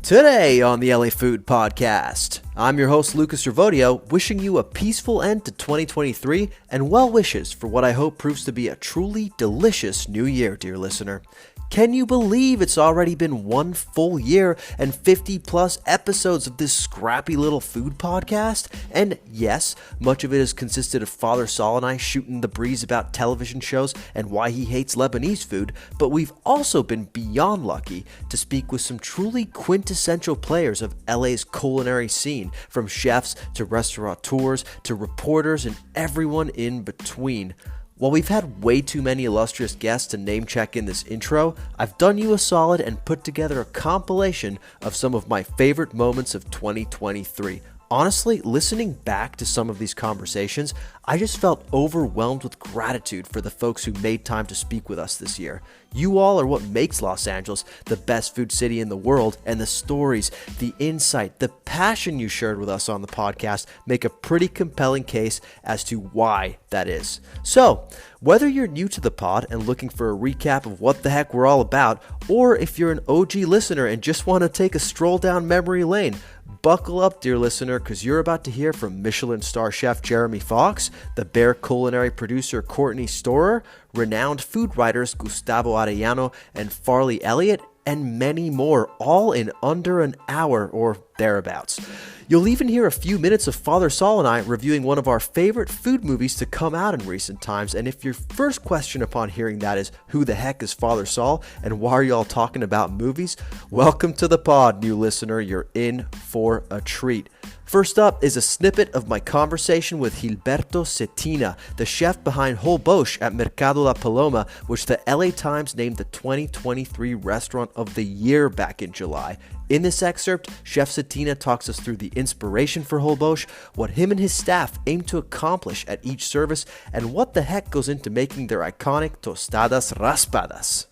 Today on the LA Food Podcast, I'm your host Lucas Servodio, wishing you a peaceful end to 2023 and well wishes for what I hope proves to be a truly delicious new year, dear listener. Can you believe it's already been one full year and 50 plus episodes of this scrappy little food podcast? And yes, much of it has consisted of Father Saul and I shooting the breeze about television shows and why he hates Lebanese food, but we've also been beyond lucky to speak with some truly quintessential players of LA's culinary scene, from chefs to restaurateurs to reporters and everyone in between. While we've had way too many illustrious guests to name check in this intro, I've done you a solid and put together a compilation of some of my favorite moments of 2023. Honestly, listening back to some of these conversations, I just felt overwhelmed with gratitude for the folks who made time to speak with us this year. You all are what makes Los Angeles the best food city in the world, and the stories, the insight, the passion you shared with us on the podcast make a pretty compelling case as to why that is. So, whether you're new to the pod and looking for a recap of what the heck we're all about, or if you're an OG listener and just want to take a stroll down memory lane, buckle up, dear listener, because you're about to hear from Michelin star chef Jeremy Fox, the Bear culinary producer Courtney Storer, renowned food writers Gustavo Arellan and Farley Elliott, and many more, all in under an hour or thereabouts. You'll even hear a few minutes of Father Saul and I reviewing one of our favorite food movies to come out in recent times, and if your first question upon hearing that is, who the heck is Father Saul, and why are y'all talking about movies? Welcome to the pod, new listener. You're in for a treat. First up is a snippet of my conversation with Gilberto Cetina, the chef behind Holbox at Mercado La Paloma, which the LA Times named the 2023 Restaurant of the Year back in July. In this excerpt, Chef Cetina talks us through the inspiration for Holbox, what him and his staff aim to accomplish at each service, and what the heck goes into making their iconic tostadas raspadas.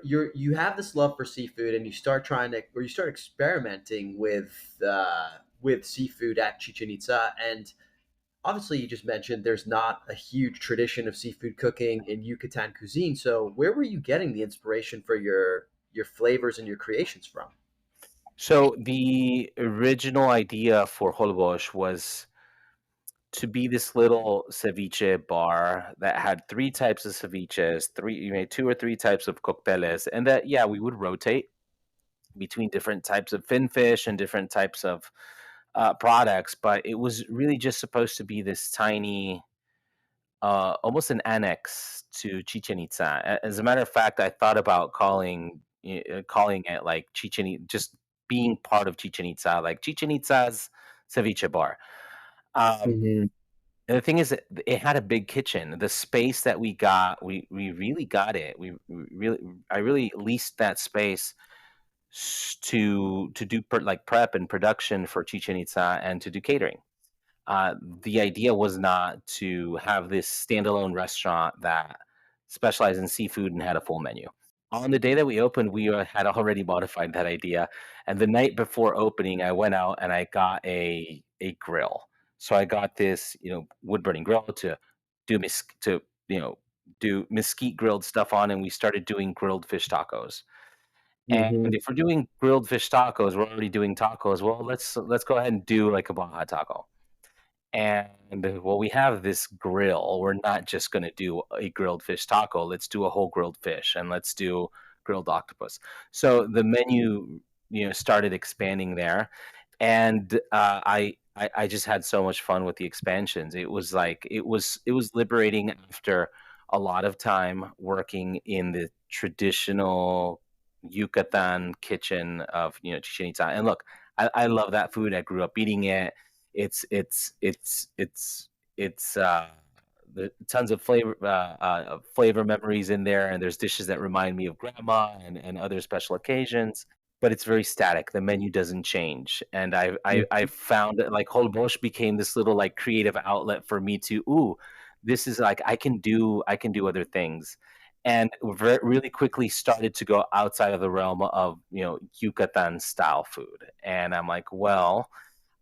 You have this love for seafood, and you start experimenting with seafood at Chichen Itza. And obviously, you just mentioned there's not a huge tradition of seafood cooking in Yucatan cuisine. So, where were you getting the inspiration for your flavors and your creations from? So the original idea for Holbox was to be this little ceviche bar that had three types of ceviches, two or three types of cocteles, and that we would rotate between different types of fin fish and different types of products. But it was really just supposed to be this tiny, almost an annex to Chichen Itza. As a matter of fact, I thought about calling it like just being part of Chichen Itza, like Chichen Itza's ceviche bar. Um, Mhm. and the thing is, that it had a big kitchen. The space that we got, we really got it. I really leased that space to do like prep and production for Chichen Itza and to do catering. Uh, the idea was not to have this standalone restaurant that specialized in seafood and had a full menu. On the day that we opened, we had already modified that idea, and the night before opening, I went out and I got a grill. So I got this, wood burning grill to do do mesquite grilled stuff on, and we started doing grilled fish tacos. And Mhm. if we're doing grilled fish tacos, we're already doing tacos. Well, let's go ahead and do like a Baja taco. And well, we have this grill. We're not just going to do a grilled fish taco. Let's do a whole grilled fish, and let's do grilled octopus. So the menu, started expanding there, and I just had so much fun with the expansions. It was liberating after a lot of time working in the traditional Yucatan kitchen of Chichen Itza. And look, I love that food. I grew up eating it. It's the tons of flavor memories in there, and there's dishes that remind me of grandma and other special occasions. But it's very static. The menu doesn't change, and I found that like Holbox became this little like creative outlet for me to this is like I can do other things, and really quickly started to go outside of the realm of Yucatan style food, and I'm like, well,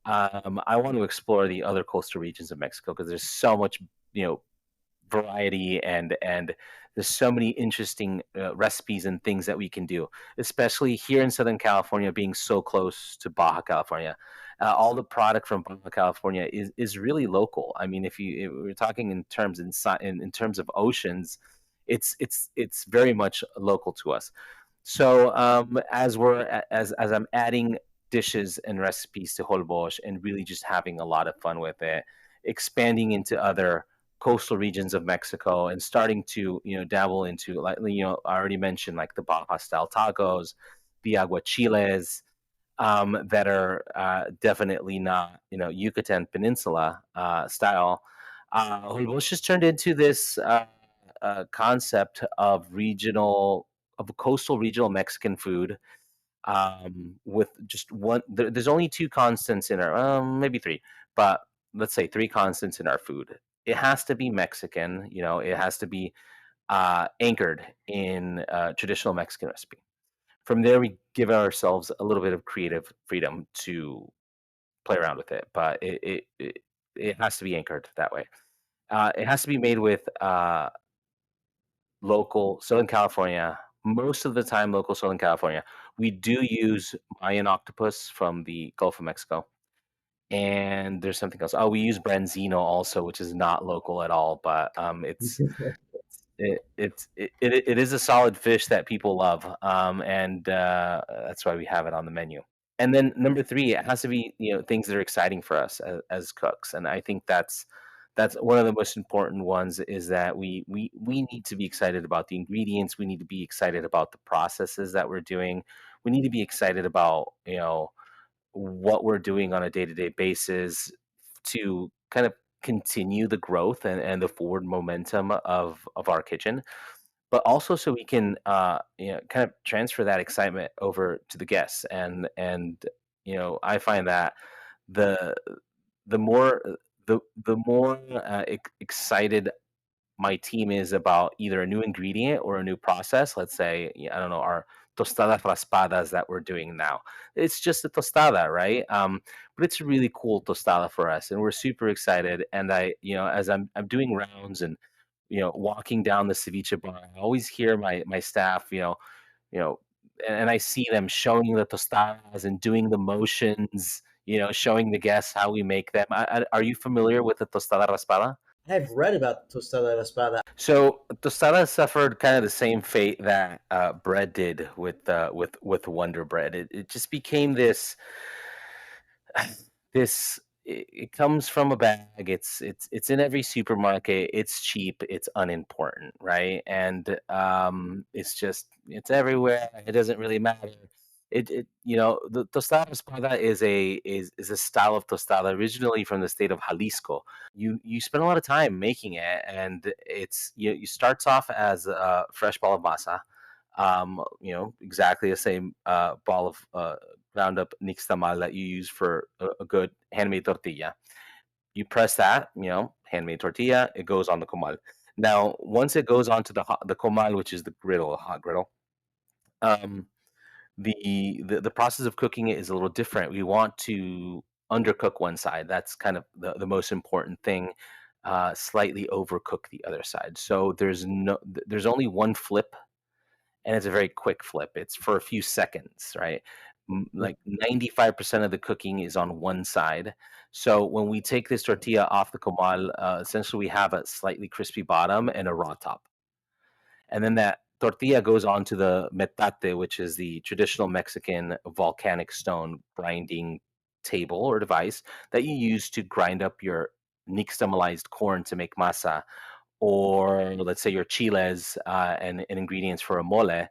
I want to explore the other coastal regions of Mexico because there's so much, you know, variety, and there's so many interesting recipes and things that we can do, especially here in Southern California, being so close to Baja California. All the product from Baja California is really local. I mean, if we're talking in terms in terms of oceans, it's very much local to us. So as I'm adding dishes and recipes to Holbox and really just having a lot of fun with it, expanding into other coastal regions of Mexico and starting to dabble into, like, I already mentioned, like the Baja style tacos, the aguachiles, that are definitely not Yucatan Peninsula style. Holbox just turned into this concept of coastal regional Mexican food, with just there's only two constants in our, maybe three, but let's say three constants in our food. It has to be Mexican. It has to be anchored in traditional Mexican recipe. From there, we give ourselves a little bit of creative freedom to play around with it, but it has to be anchored that way. It has to be made with local Southern California. Most of the time, local Southern California. We do use Mayan octopus from the Gulf of Mexico, and there's something else. Oh, we use branzino also, which is not local at all, but it is a solid fish that people love, and that's why we have it on the menu. And then number three, it has to be things that are exciting for us as cooks, and I think that's one of the most important ones, is that we need to be excited about the ingredients. We need to be excited about the processes that we're doing. We need to be excited about what we're doing on a day-to-day basis to kind of continue the growth and the forward momentum of our kitchen, but also so we can kind of transfer that excitement over to the guests. And I find that the the more the more excited my team is about either a new ingredient or a new process. Let's say, I don't know, our tostadas raspadas that we're doing now. It's just a tostada, right? But it's a really cool tostada for us, and we're super excited. And as I'm doing rounds and walking down the ceviche bar, I always hear my staff, you know, and I see them showing the tostadas and doing the motions, showing the guests how we make them. Are you familiar with the tostada raspada? I've read about tostada de la espada. So tostada suffered kind of the same fate that bread did with Wonder Bread. It just became it comes from a bag. It's in every supermarket. It's cheap. It's unimportant, right? And it's everywhere. It doesn't really matter. The tostada espada is a style of tostada originally from the state of Jalisco. You spend a lot of time making it, and you starts off as a fresh ball of masa, exactly the same ball of ground up nixtamal that you use for a good handmade tortilla. You press that, handmade tortilla, it goes on the comal. Now, once it goes onto the comal, which is the griddle, hot griddle, um, the process of cooking it is a little different. We want to undercook one side. That's kind of the most important thing. Slightly overcook the other side. So there's only one flip, and it's a very quick flip. It's for a few seconds, right? Like 95% of the cooking is on one side. So when we take this tortilla off the comal, essentially we have a slightly crispy bottom and a raw top. And then that tortilla goes on to the metate, which is the traditional Mexican volcanic stone grinding table or device that you use to grind up your nixtamalized corn to make masa, or let's say your chiles and ingredients for a mole.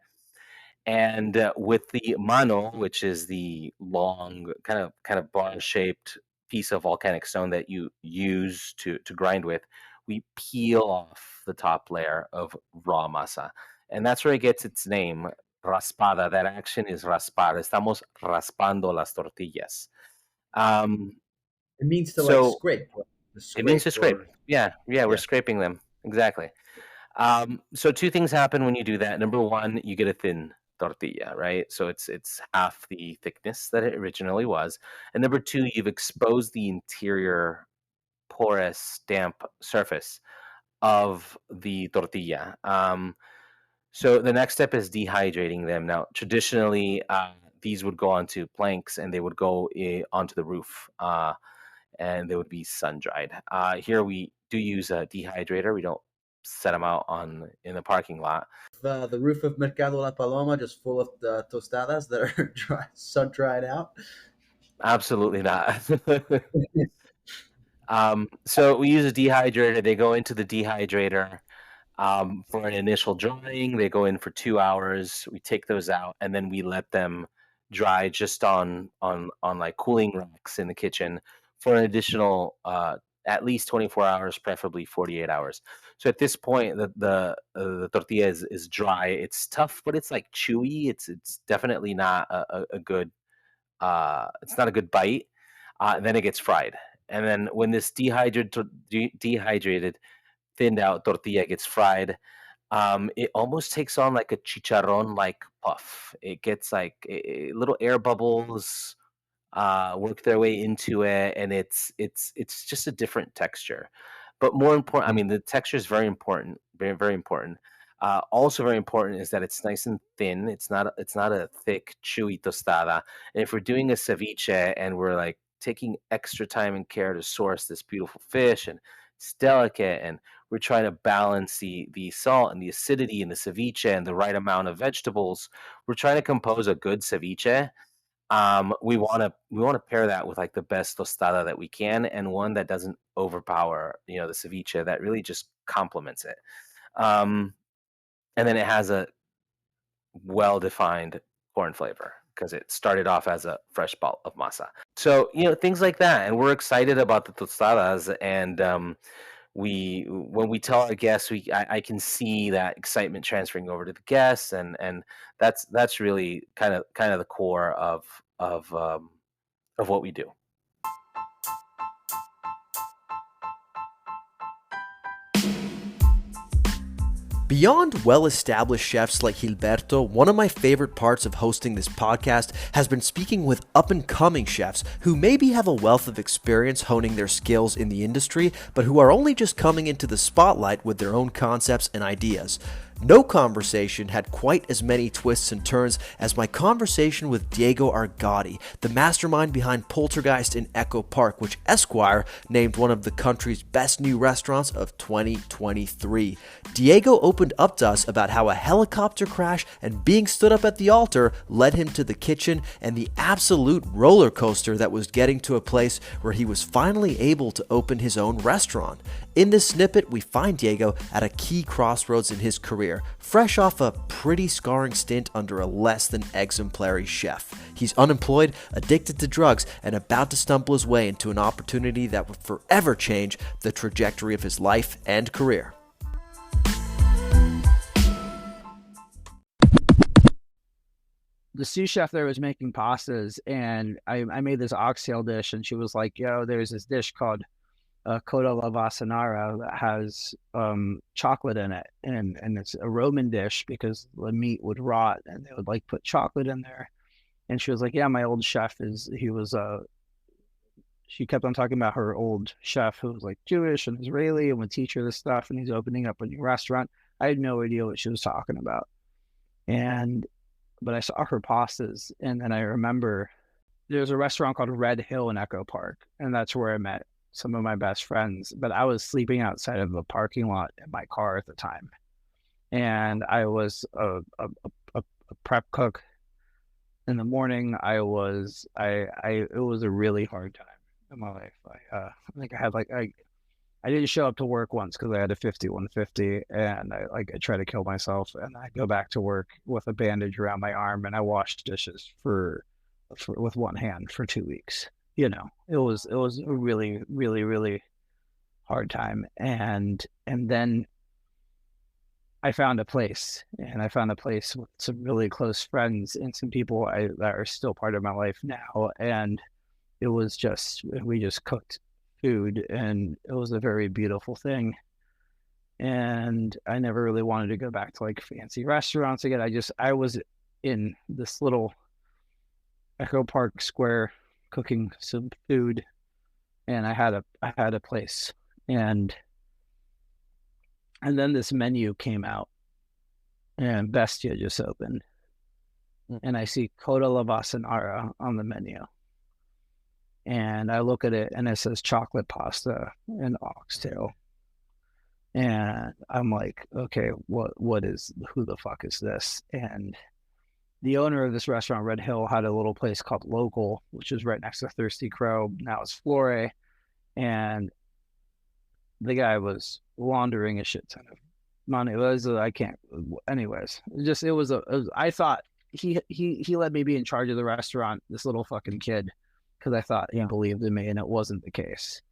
And with the mano, which is the long kind of bar shaped piece of volcanic stone that you use to grind with, we peel off the top layer of raw masa, and that's where it gets its name, raspada. That action is raspar. Estamos raspando las tortillas. Um, It means to like so scrape, to it means to scrape, scrape. or Yeah, we're yeah. scraping them, exactly. So two things happen when you do that. Number one, you get a thin tortilla, right? So it's half the thickness that it originally was. And number two, you've exposed the interior porous, damp surface of the tortilla. So the next step is dehydrating them. Now, traditionally, these would go onto planks and they would go onto the roof, and they would be sun dried. Here we do use a dehydrator. We don't set them out on in the parking lot. The roof of Mercado La Paloma just full of the tostadas that are sun dried out. Absolutely not. So we use a dehydrator. They go into the dehydrator for an initial drying. They go in for 2 hours. We take those out and then we let them dry just on like cooling racks in the kitchen for an additional at least 24 hours, preferably 48 hours. So at this point, the tortilla is dry. It's tough, but it's like chewy. It's definitely not a good it's not a good bite. Then it gets fried, and then when this dehydrated, thinned out tortilla gets fried, it almost takes on like a chicharron like puff. It gets like little air bubbles work their way into it, and it's just a different texture. But more important, I mean, the texture is very important, very very important. Also very important is that it's nice and thin. It's not a thick, chewy tostada. And if we're doing a ceviche and we're like taking extra time and care to source this beautiful fish and it's delicate and we're trying to balance the salt and the acidity and the ceviche and the right amount of vegetables, we're trying to compose a good ceviche. We want to pair that with like the best tostada that we can and one that doesn't overpower, the ceviche, that really just complements it. Um, and then it has a well-defined corn flavor because it started off as a fresh ball of masa. So, things like that. And we're excited about the tostadas. And we when we tell our guests, I can see that excitement transferring over to the guests, and that's really kind of the core of what we do. Beyond well established chefs like Gilberto, one of my favorite parts of hosting this podcast has been speaking with up and coming chefs who maybe have a wealth of experience honing their skills in the industry, but who are only just coming into the spotlight with their own concepts and ideas. No conversation had quite as many twists and turns as my conversation with Diego Argotti, the mastermind behind Poltergeist in Echo Park, which Esquire named one of the country's best new restaurants of 2023. Diego opened up to us about how a helicopter crash and being stood up at the altar led him to the kitchen and the absolute roller coaster that was getting to a place where he was finally able to open his own restaurant. In this snippet, we find Diego at a key crossroads in his career, fresh off a pretty scarring stint under a less than exemplary chef. He's unemployed, addicted to drugs, and about to stumble his way into an opportunity that would forever change the trajectory of his life and career. The sous chef there was making pastas, and I made this oxtail dish, and she was like, yo, there's this dish called Coda la Vasanara that has chocolate in it, and it's a Roman dish because the meat would rot, and they would like put chocolate in there. And she was like, yeah, my old chef she kept on talking about her old chef who was like Jewish and Israeli and would teach her this stuff, and he's opening up a new restaurant. I had no idea what she was talking about. But I saw her pastas, and then I remember there's a restaurant called Red Hill in Echo Park, and that's where I met some of my best friends. But I was sleeping outside of a parking lot in my car at the time, and I was a prep cook. In the morning, it was a really hard time in my life. I think I didn't show up to work once because I had a 5150, and I tried to kill myself, and I go back to work with a bandage around my arm, and I washed dishes with one hand for 2 weeks. It was a really, really, really hard time. And then I found a place, with some really close friends and some people that are still part of my life now. And we just cooked food, and it was a very beautiful thing. And I never really wanted to go back to like fancy restaurants again. I was in this little Echo Park Square cooking some food, and I had a place, and And then this menu came out, and Bestia just opened, and I see Coda La Vasanara on the menu. And I look at it, and it says chocolate pasta and oxtail. And I'm like, okay, who the fuck is this? And the owner of this restaurant, Red Hill, had a little place called Local, which is right next to Thirsty Crow. Now it's Flore. And the guy was laundering a shit ton of money. I can't, anyways, I thought he let me be in charge of the restaurant, this little fucking kid, because I thought he believed in me, and it wasn't the case.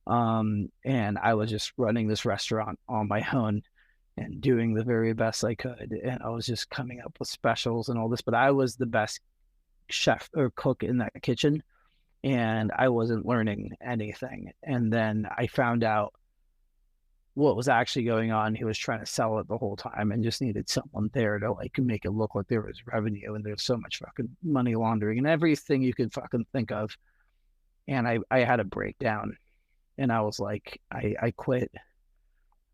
And I was just running this restaurant on my own and doing the very best I could. And I was just coming up with specials and all this, but I was the best chef or cook in that kitchen, and I wasn't learning anything. And then I found out what was actually going on. He was trying to sell it the whole time and just needed someone there to like make it look like there was revenue, and there's so much fucking money laundering and everything you could fucking think of. And I had a breakdown, and I was like, I quit.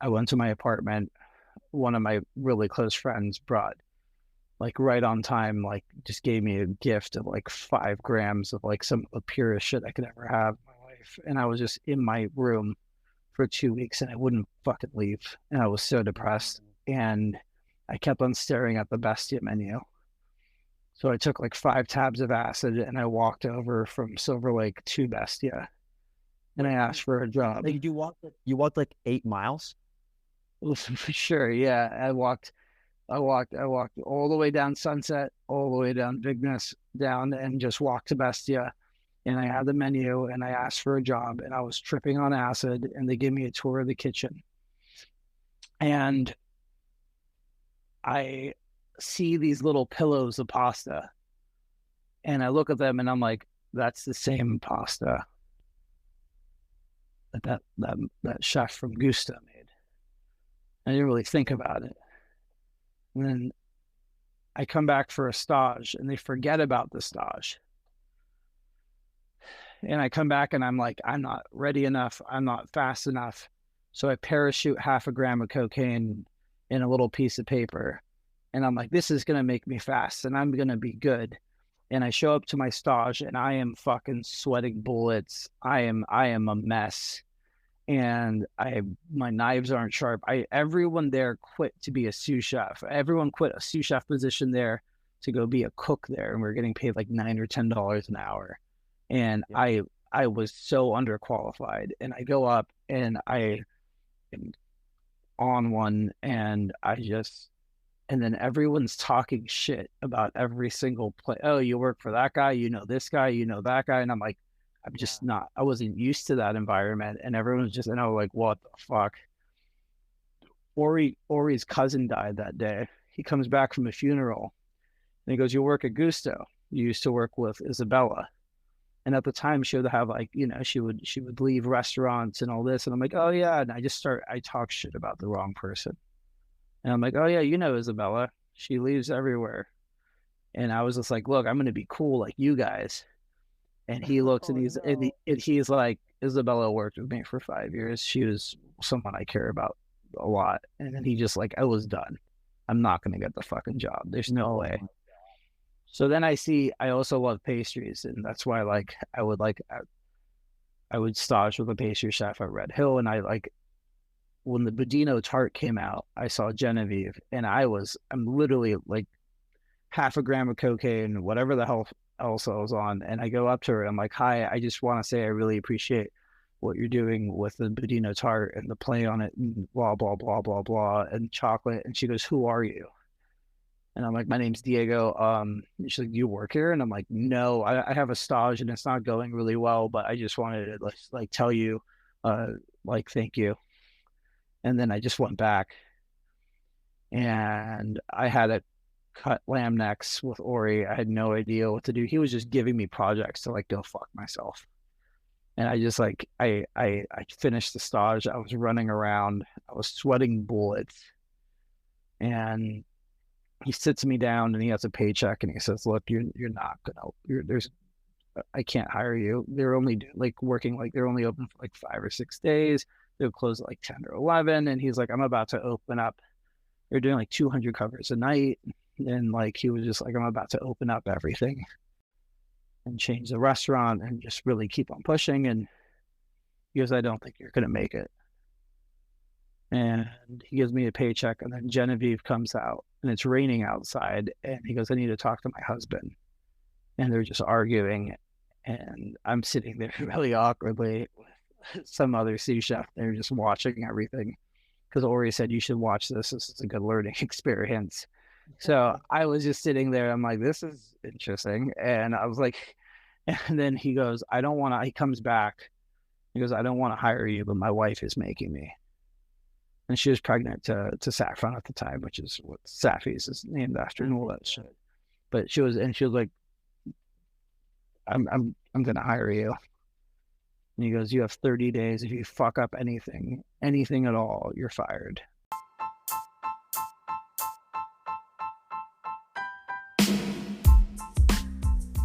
I went to my apartment. One of my really close friends brought, like right on time, like just gave me a gift of like 5 grams of like some of the purest shit I could ever have in my life. And I was just in my room for 2 weeks, and I wouldn't fucking leave. And I was so depressed, and I kept on staring at the Bestia menu. So I took like 5 tabs of acid, and I walked over from Silver Lake to Bestia, and I asked for a job. You walked like 8 miles? Sure, yeah. I walked all the way down Sunset, all the way down Vignes, down, and just walked to Bestia. And I had the menu, and I asked for a job, and I was tripping on acid, and they gave me a tour of the kitchen. And I see these little pillows of pasta, and I look at them, and I'm like, that's the same pasta that chef from Gusto made. I didn't really think about it. And then I come back for a stage, and they forget about the stage. And I come back, and I'm like, I'm not ready enough. I'm not fast enough. So I parachute 0.5 gram of cocaine in a little piece of paper. And I'm like, this is going to make me fast, and I'm going to be good. And I show up to my stage, and I am fucking sweating bullets. I am a mess. And my knives aren't sharp. Everyone there quit to be a sous chef. Everyone quit a sous chef position there to go be a cook there, and we are getting paid like $9 or $10 an hour. And I was so underqualified. And I go up, and I am on one, and and then everyone's talking shit about every single play. Oh, you work for that guy, you know this guy, you know that guy. And I'm like, I'm just not, I wasn't used to that environment. And everyone's just, and I was like, what the fuck? Ori's cousin died that day. He comes back from a funeral, and he goes, you work at Gusto. You used to work with Isabella. And at the time she would have like, she would leave restaurants and all this. And I'm like, oh yeah. And I talk shit about the wrong person. And I'm like, oh yeah, Isabella. She leaves everywhere. And I was just like, look, I'm going to be cool like you guys. And he looks, and he's like, Isabella worked with me for 5 years. She was someone I care about a lot. And then he just like, I was done. I'm not going to get the fucking job. There's no way. So then I also love pastries. And that's why I would stage with a pastry chef at Red Hill. And when the Budino tart came out, I saw Genevieve, and I'm literally like 0.5 gram of cocaine, whatever the hell else I was on. And I go up to her, I'm like, hi, I just want to say I really appreciate what you're doing with the Budino tart and the play on it, and blah, blah, blah, blah, blah, and chocolate. And she goes, who are you? And I'm like, my name's Diego. She's like, you work here? And I'm like, no, I have a stage, and it's not going really well, but I just wanted to like tell you, thank you. And then I just went back, and I had to cut lamb necks with Ori. I had no idea what to do. He was just giving me projects to like go fuck myself. And I just I finished the stage. I was running around. I was sweating bullets. And he sits me down, and he has a paycheck, and he says, look, you're not gonna, I can't hire you. They're only working, they're only open for like 5 or 6 days. They'll close at like 10 or 11. And he's like, I'm about to open up. They're doing like 200 covers a night. And like, he was just like, I'm about to open up everything and change the restaurant and just really keep on pushing. And he goes, I don't think you're going to make it. And he gives me a paycheck. And then Genevieve comes out and it's raining outside. And he goes, I need to talk to my husband. And they're just arguing. And I'm sitting there really awkwardly with some other sous chef. They're just watching everything. Because Ori said, you should watch this. This is a good learning experience. So I was just sitting there. I'm like, this is interesting. And I was like, and then he goes, I don't want to, he comes back. He goes, I don't want to hire you, but my wife is making me. And she was pregnant to Saffron at the time, which is what Safi's is named after and all that shit. But she was like, I'm going to hire you. And he goes, you have 30 days. If you fuck up anything at all, you're fired.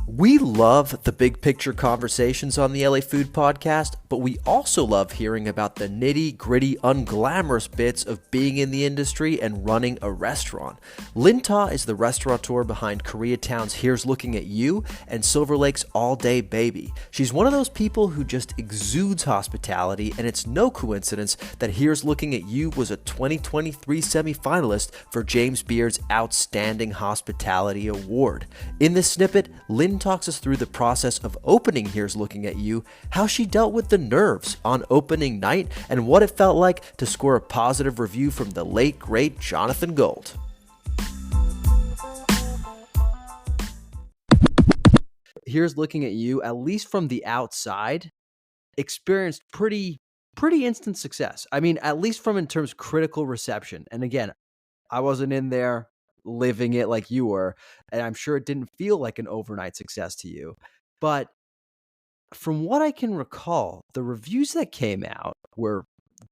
We love the big picture conversations on the LA Food Podcast, but we also love hearing about the nitty gritty, unglamorous bits of being in the industry and running a restaurant. Lynn Ta is the restaurateur behind Koreatown's Here's Looking at You and Silver Lake's All Day Baby. She's one of those people who just exudes hospitality, and it's no coincidence that Here's Looking at You was a 2023 semifinalist for James Beard's Outstanding Hospitality Award. In this snippet, Lynn talks us through the process of opening Here's Looking at You, how she dealt with the nerves on opening night, and what it felt like to score a positive review from the late, great Jonathan Gold. Here's Looking at You, at least from the outside, experienced pretty instant success. I mean, at least from in terms of critical reception. And again, I wasn't in there living it like you were, and I'm sure it didn't feel like an overnight success to you. But from what I can recall, the reviews that came out were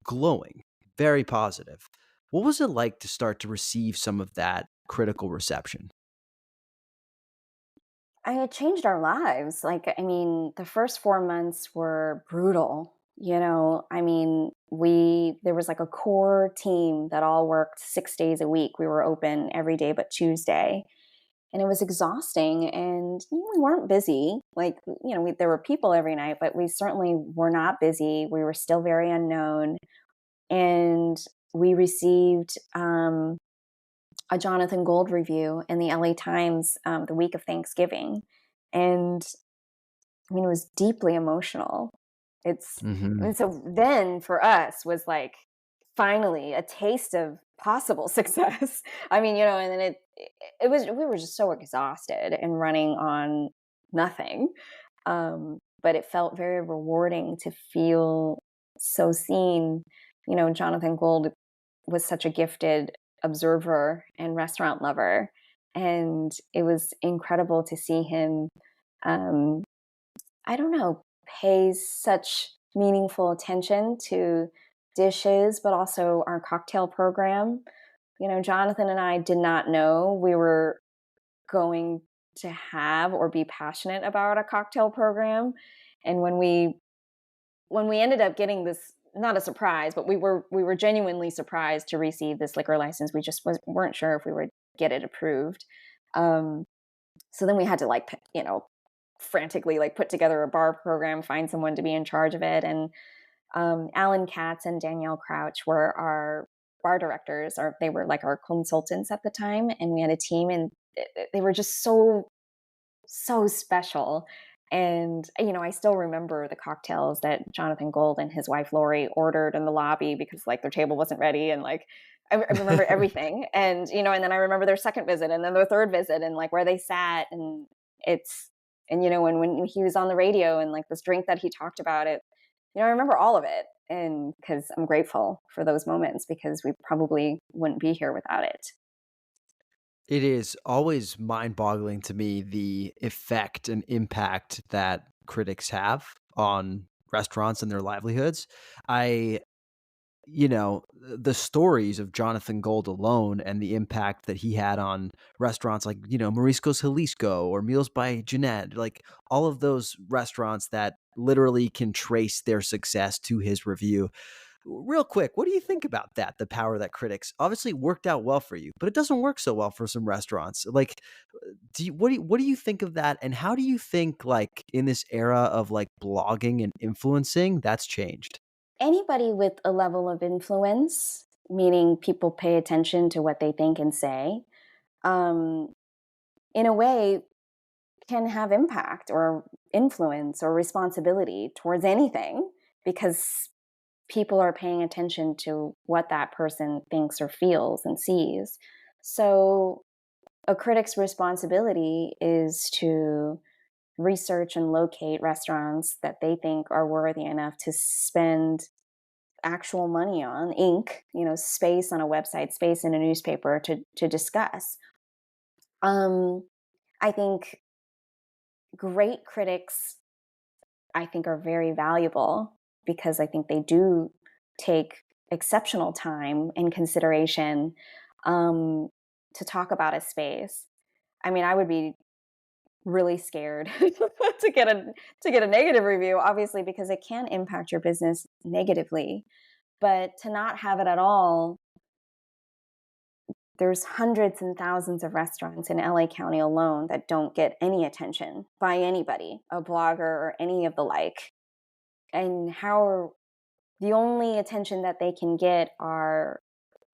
glowing, very positive. What was it like to start to receive some of that critical reception? It changed our lives. Like, I mean, the first 4 months were brutal. I mean, there was like a core team that all worked 6 days a week. We were open every day but Tuesday. And it was exhausting. And we weren't busy. Like, there were people every night, but we certainly were not busy. We were still very unknown. And we received a Jonathan Gold review in the LA Times the week of Thanksgiving. And I mean, it was deeply emotional. And so then for us was like finally a taste of possible success. I mean, and then we were just so exhausted and running on nothing. But it felt very rewarding to feel so seen. Jonathan Gold was such a gifted observer and restaurant lover. And it was incredible to see him, pay such meaningful attention to dishes, but also our cocktail program. Jonathan and I did not know we were going to have or be passionate about a cocktail program. And when we ended up getting this, not a surprise, but we were genuinely surprised to receive this liquor license. We just weren't sure if we would get it approved. So then we had to frantically put together a bar program, find someone to be in charge of it. And Alan Katz and Danielle Crouch were our bar directors, or they were like our consultants at the time. And we had a team, and they were just so special. And, I still remember the cocktails that Jonathan Gold and his wife, Lori, ordered in the lobby because their table wasn't ready. And I remember everything. And, and then I remember their second visit and then their third visit and where they sat. And when he was on the radio and this drink that he talked about it, I remember all of it. And because I'm grateful for those moments, because we probably wouldn't be here without it. It is always mind-boggling to me the effect and impact that critics have on restaurants and their livelihoods. The stories of Jonathan Gold alone and the impact that he had on restaurants like, Mariscos Jalisco or Meals by Jeanette, all of those restaurants that literally can trace their success to his review. Real quick, what do you think about that? The power that critics obviously worked out well for you, but it doesn't work so well for some restaurants. Like, what do you think of that? And how do you think like in this era of like blogging and influencing that's changed? Anybody with a level of influence, meaning people pay attention to what they think and say, um, in a way can have impact or influence or responsibility towards anything because people are paying attention to what that person thinks or feels and sees. So, a critic's responsibility is to research and locate restaurants that they think are worthy enough to spend actual money on, ink, space on a website, space in a newspaper to discuss. Um, I think great critics, I think, are very valuable because I think they do take exceptional time and consideration um, to talk about a space. I mean, I would be really scared to get a negative review, obviously, because it can impact your business negatively. But to not have it at all, there's hundreds and thousands of restaurants in LA County alone that don't get any attention by anybody, a blogger or any of the like. And how the only attention that they can get are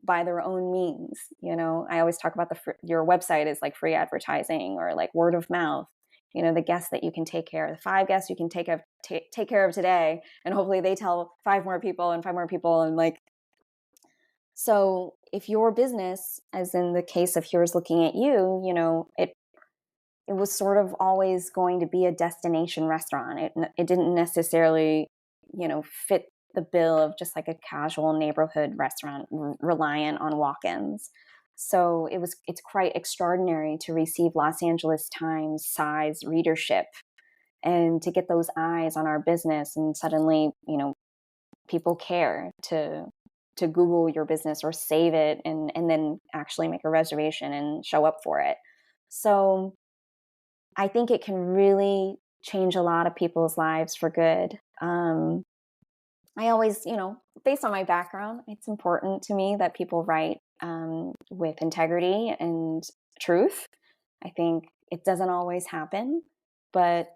by their own means. I always talk about your website is like free advertising or like word of mouth. The guests that you can take care of, the 5 guests you can take care of today, and hopefully they tell 5 more people and 5 more people, and like. So if your business, as in the case of Here's Looking at You, it was sort of always going to be a destination restaurant. It didn't necessarily, fit the bill of just like a casual neighborhood restaurant reliant on walk-ins. So it's quite extraordinary to receive Los Angeles Times size readership and to get those eyes on our business, and suddenly, people care to Google your business or save it and then actually make a reservation and show up for it. So I think it can really change a lot of people's lives for good. I always, based on my background, it's important to me that people write with integrity and truth. I think it doesn't always happen, but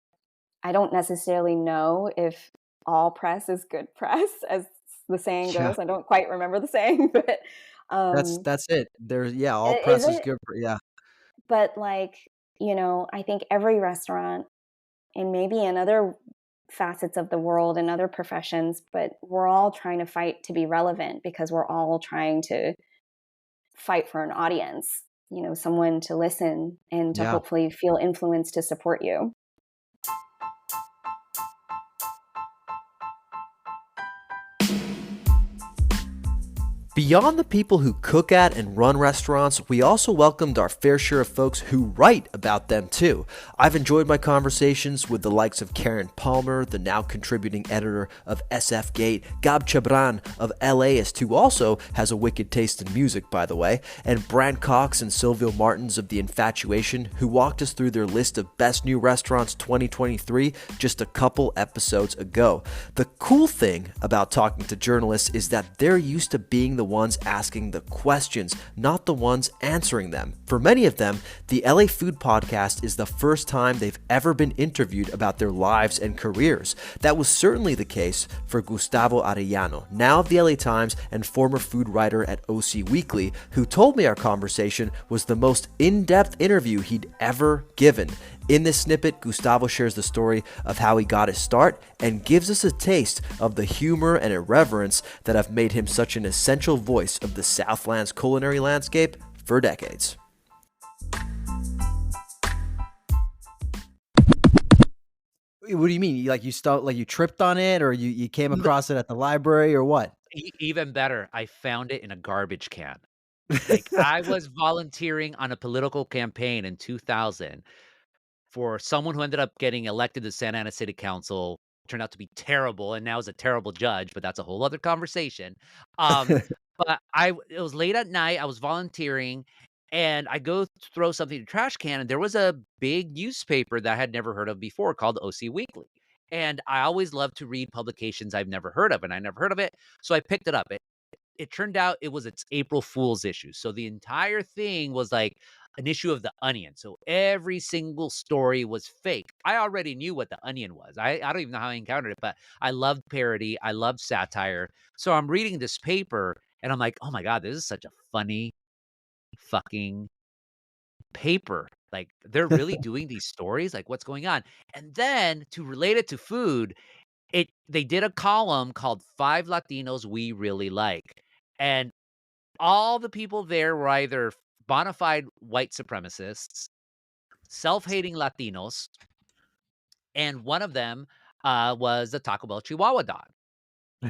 I don't necessarily know if all press is good press, as the saying Yeah, goes. I don't quite remember the saying, but that's it. There's yeah, all is press is it? good for yeah. But like, I think every restaurant, and maybe in other facets of the world and other professions, but we're all trying to fight to be relevant because we're all trying to fight for an audience, someone to listen and to Yeah. hopefully feel influenced to support you. Beyond the people who cook at and run restaurants, we also welcomed our fair share of folks who write about them too. I've enjoyed my conversations with the likes of Karen Palmer, the now contributing editor of SF Gate, Gab Chabran of LAist, who also has a wicked taste in music, by the way, and Brant Cox and Silvio Martins of The Infatuation, who walked us through their list of best new restaurants 2023 just a couple episodes ago. The cool thing about talking to journalists is that they're used to being the ones asking the questions, not the ones answering them. For many of them, the LA Food Podcast is the first time they've ever been interviewed about their lives and careers. That was certainly the case for Gustavo Arellano, now of the LA Times and former food writer at OC Weekly, who told me our conversation was the most in-depth interview he'd ever given. In this snippet, Gustavo shares the story of how he got his start and gives us a taste of the humor and irreverence that have made him such an essential voice of the Southland's culinary landscape for decades. What do you mean? You tripped on it, or you came across it at the library, or what? Even better, I found it in a garbage can. Like, I was volunteering on a political campaign in 2000 for someone who ended up getting elected to Santa Ana City Council, turned out to be terrible, and now is a terrible judge, but that's a whole other conversation. Um, but it was late at night, I was volunteering, and I go to throw something in the trash can, and there was a big newspaper that I had never heard of before called OC Weekly. And I always love to read publications I've never heard of, and I never heard of it, so I picked it up. It turned out it was its April Fool's issue. So the entire thing was like an issue of The Onion. So every single story was fake. I already knew what The Onion was. I don't even know how I encountered it, but I loved parody. I loved satire. So I'm reading this paper and I'm like, oh my God, this is such a funny fucking paper. Like they're really doing these stories. Like what's going on? And then to relate it to food, they did a column called Five Latinos We Really Like. And all the people there were either bona fide white supremacists, self-hating Latinos, and one of them was the Taco Bell Chihuahua dog.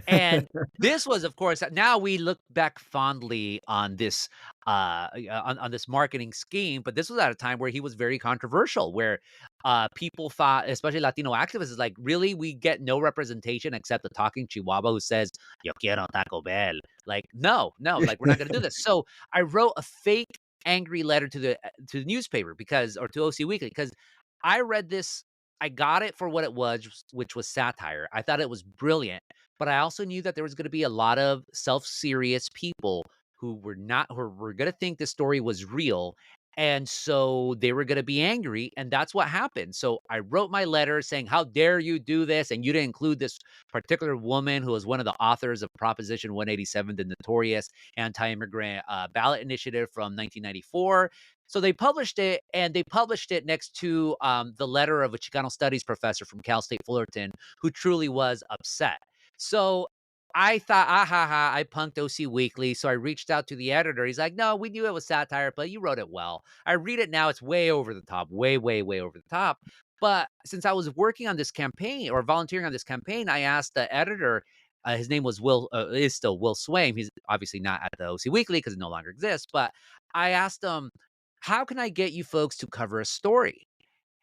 And this was, of course, now we look back fondly on this on this marketing scheme, but this was at a time where he was very controversial, where people thought, especially Latino activists, is like, really, we get no representation except the talking Chihuahua who says, "Yo quiero Taco Bell." Like, no, no, like we're not going to do this. So I wrote a fake angry letter to the newspaper or to OC Weekly because I read this. I got it for what it was, which was satire. I thought it was brilliant, but I also knew that there was going to be a lot of self-serious people who were going to think the story was real. And so they were going to be angry. And that's what happened. So I wrote my letter saying, how dare you do this? And you didn't include this particular woman who was one of the authors of Proposition 187, the notorious anti-immigrant ballot initiative from 1994. So they published it, and they published it next to the letter of a Chicano studies professor from Cal State Fullerton who truly was upset. So I thought, I punked OC Weekly. So I reached out to the editor. He's like, no, we knew it was satire, but you wrote it well. I read it now. It's way over the top, way, way, way over the top. But since I was working on this campaign or volunteering on this campaign, I asked the editor, his name was is still Will Swaim. He's obviously not at the OC Weekly because it no longer exists. But I asked him, how can I get you folks to cover a story?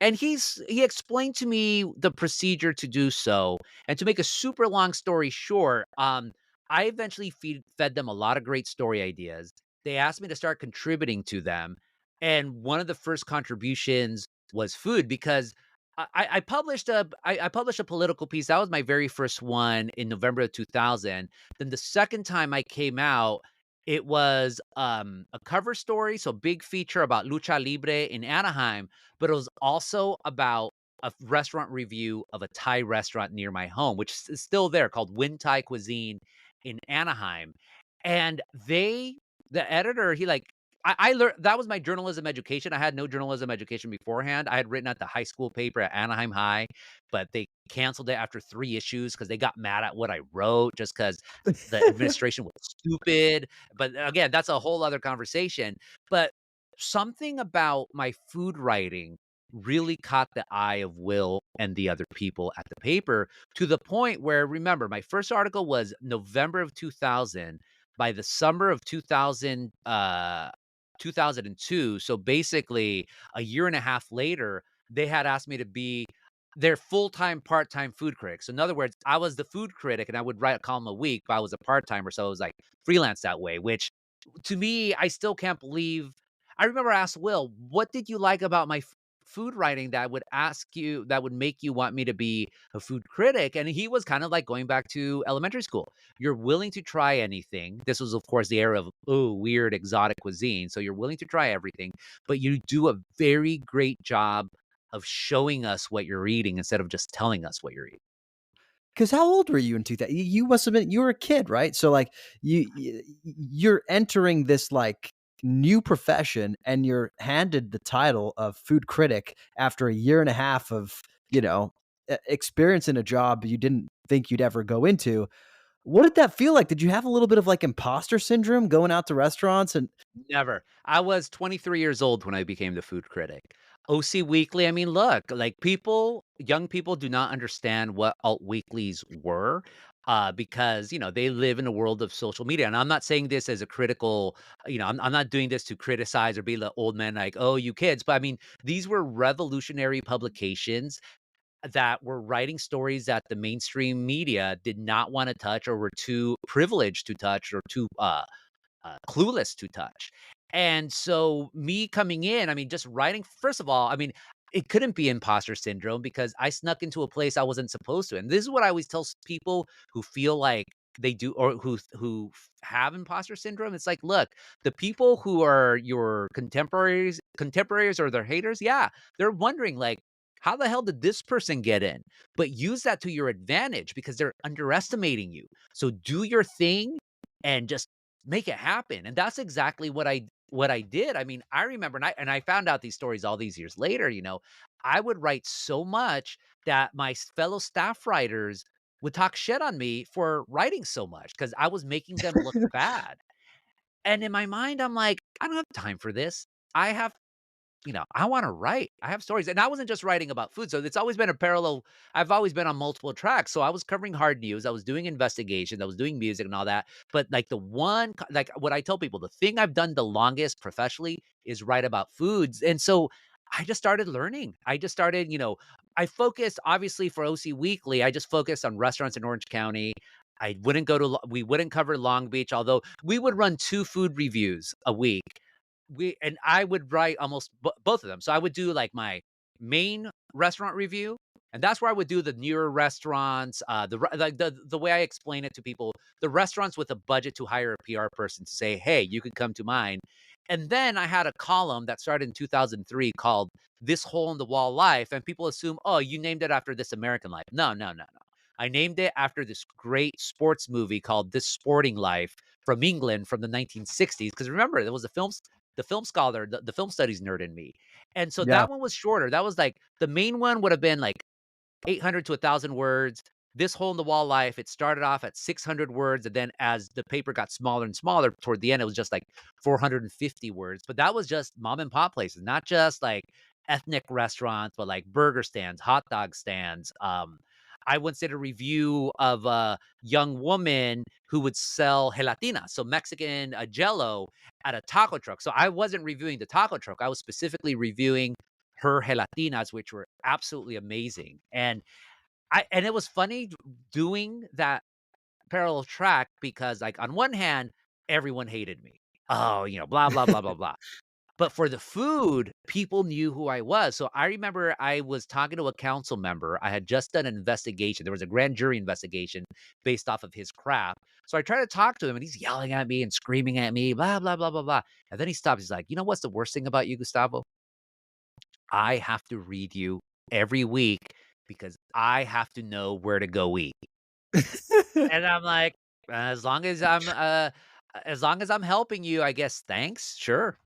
And he explained to me the procedure to do so. And to make a super long story short, I eventually fed them a lot of great story ideas. They asked me to start contributing to them. And one of the first contributions was food because I published a political piece. That was my very first one in November of 2000. Then the second time I came out, it was a cover story, so big feature about lucha libre in Anaheim, but it was also about a restaurant review of a Thai restaurant near my home, which is still there, called Win Thai Cuisine in Anaheim. And the editor, he like, I learned that was my journalism education. I had no journalism education beforehand. I had written at the high school paper at Anaheim High, but they canceled it after 3 issues because they got mad at what I wrote just because the administration was stupid. But again, that's a whole other conversation. But something about my food writing really caught the eye of Will and the other people at the paper to the point where, remember, my first article was November of 2000. By the summer of 2002, so basically a year and a half later, they had asked me to be their full-time, part-time food critic. So in other words, I was the food critic and I would write a column a week, but I was a part-timer, so it was like freelance that way, which to me, I still can't believe. I remember I asked Will, what did you like about my food writing that would make you want me to be a food critic? And he was kind of like going back to elementary school. You're willing to try anything. This was, of course, the era of, weird exotic cuisine. So you're willing to try everything, but you do a very great job of showing us what you're eating instead of just telling us what you're eating. Because how old were you in 2000? You must have been, you were a kid, right? So like you're entering this like new profession and you're handed the title of food critic after a year and a half of, experience in a job you didn't think you'd ever go into. What did that feel like? Did you have a little bit of like imposter syndrome going out to restaurants and Never. I was 23 years old when I became the food critic. OC Weekly, I mean, look, like young people do not understand what alt weeklies were because, they live in a world of social media. And I'm not saying this as a critical, I'm not doing this to criticize or be the old man like, oh, you kids. But I mean, these were revolutionary publications that were writing stories that the mainstream media did not want to touch or were too privileged to touch or too clueless to touch. And so me coming in, I mean, just writing, first of all, I mean, it couldn't be imposter syndrome because I snuck into a place I wasn't supposed to. And this is what I always tell people who feel like they do, or who have imposter syndrome. It's like, look, the people who are your contemporaries or their haters, yeah, they're wondering like, how the hell did this person get in? But use that to your advantage because they're underestimating you. So do your thing and just make it happen. And that's exactly what I did. I mean, I remember, and I found out these stories all these years later, I would write so much that my fellow staff writers would talk shit on me for writing so much because I was making them look bad. And in my mind, I'm like, I don't have time for this. I have I want to write. I have stories. And I wasn't just writing about food. So it's always been a parallel. I've always been on multiple tracks. So I was covering hard news. I was doing investigations. I was doing music and all that. But like like what I tell people, the thing I've done the longest professionally is write about foods. And so I just started learning. I just started, I focused obviously for OC Weekly. I just focused on restaurants in Orange County. We wouldn't cover Long Beach, although we would run 2 food reviews a week. I would write almost both of them. So I would do like my main restaurant review, and that's where I would do the newer restaurants. The way I explain it to people, the restaurants with a budget to hire a PR person to say, "Hey, you could come to mine." And then I had a column that started in 2003 called "This Hole in the Wall Life," and people assume, "Oh, you named it after This American Life." No, no, no, no. I named it after this great sports movie called This Sporting Life from England from the 1960s. Because remember, there was the film scholar, the film studies nerd in me. And so Yeah. that one was shorter. That was like the main one would have been like 800 to 1,000 words. This Hole in the Wall Life, it started off at 600 words. And then as the paper got smaller and smaller, toward the end, it was just like 450 words. But that was just mom and pop places, not just like ethnic restaurants, but like burger stands, hot dog stands. I once did a review of a young woman who would sell gelatina, so Mexican Jello at a taco truck. So I wasn't reviewing the taco truck. I was specifically reviewing her gelatinas, which were absolutely amazing. And it was funny doing that parallel track because like on one hand, everyone hated me. Oh, blah, blah, blah, blah, blah. But for the food, people knew who I was. So I remember I was talking to a council member. I had just done an investigation. There was a grand jury investigation based off of his craft. So I tried to talk to him and he's yelling at me and screaming at me, blah, blah, blah, blah, blah. And then he stops. He's like, you know what's the worst thing about you, Gustavo? I have to read you every week because I have to know where to go eat. And I'm like, as long as I'm helping you, I guess, thanks. Sure.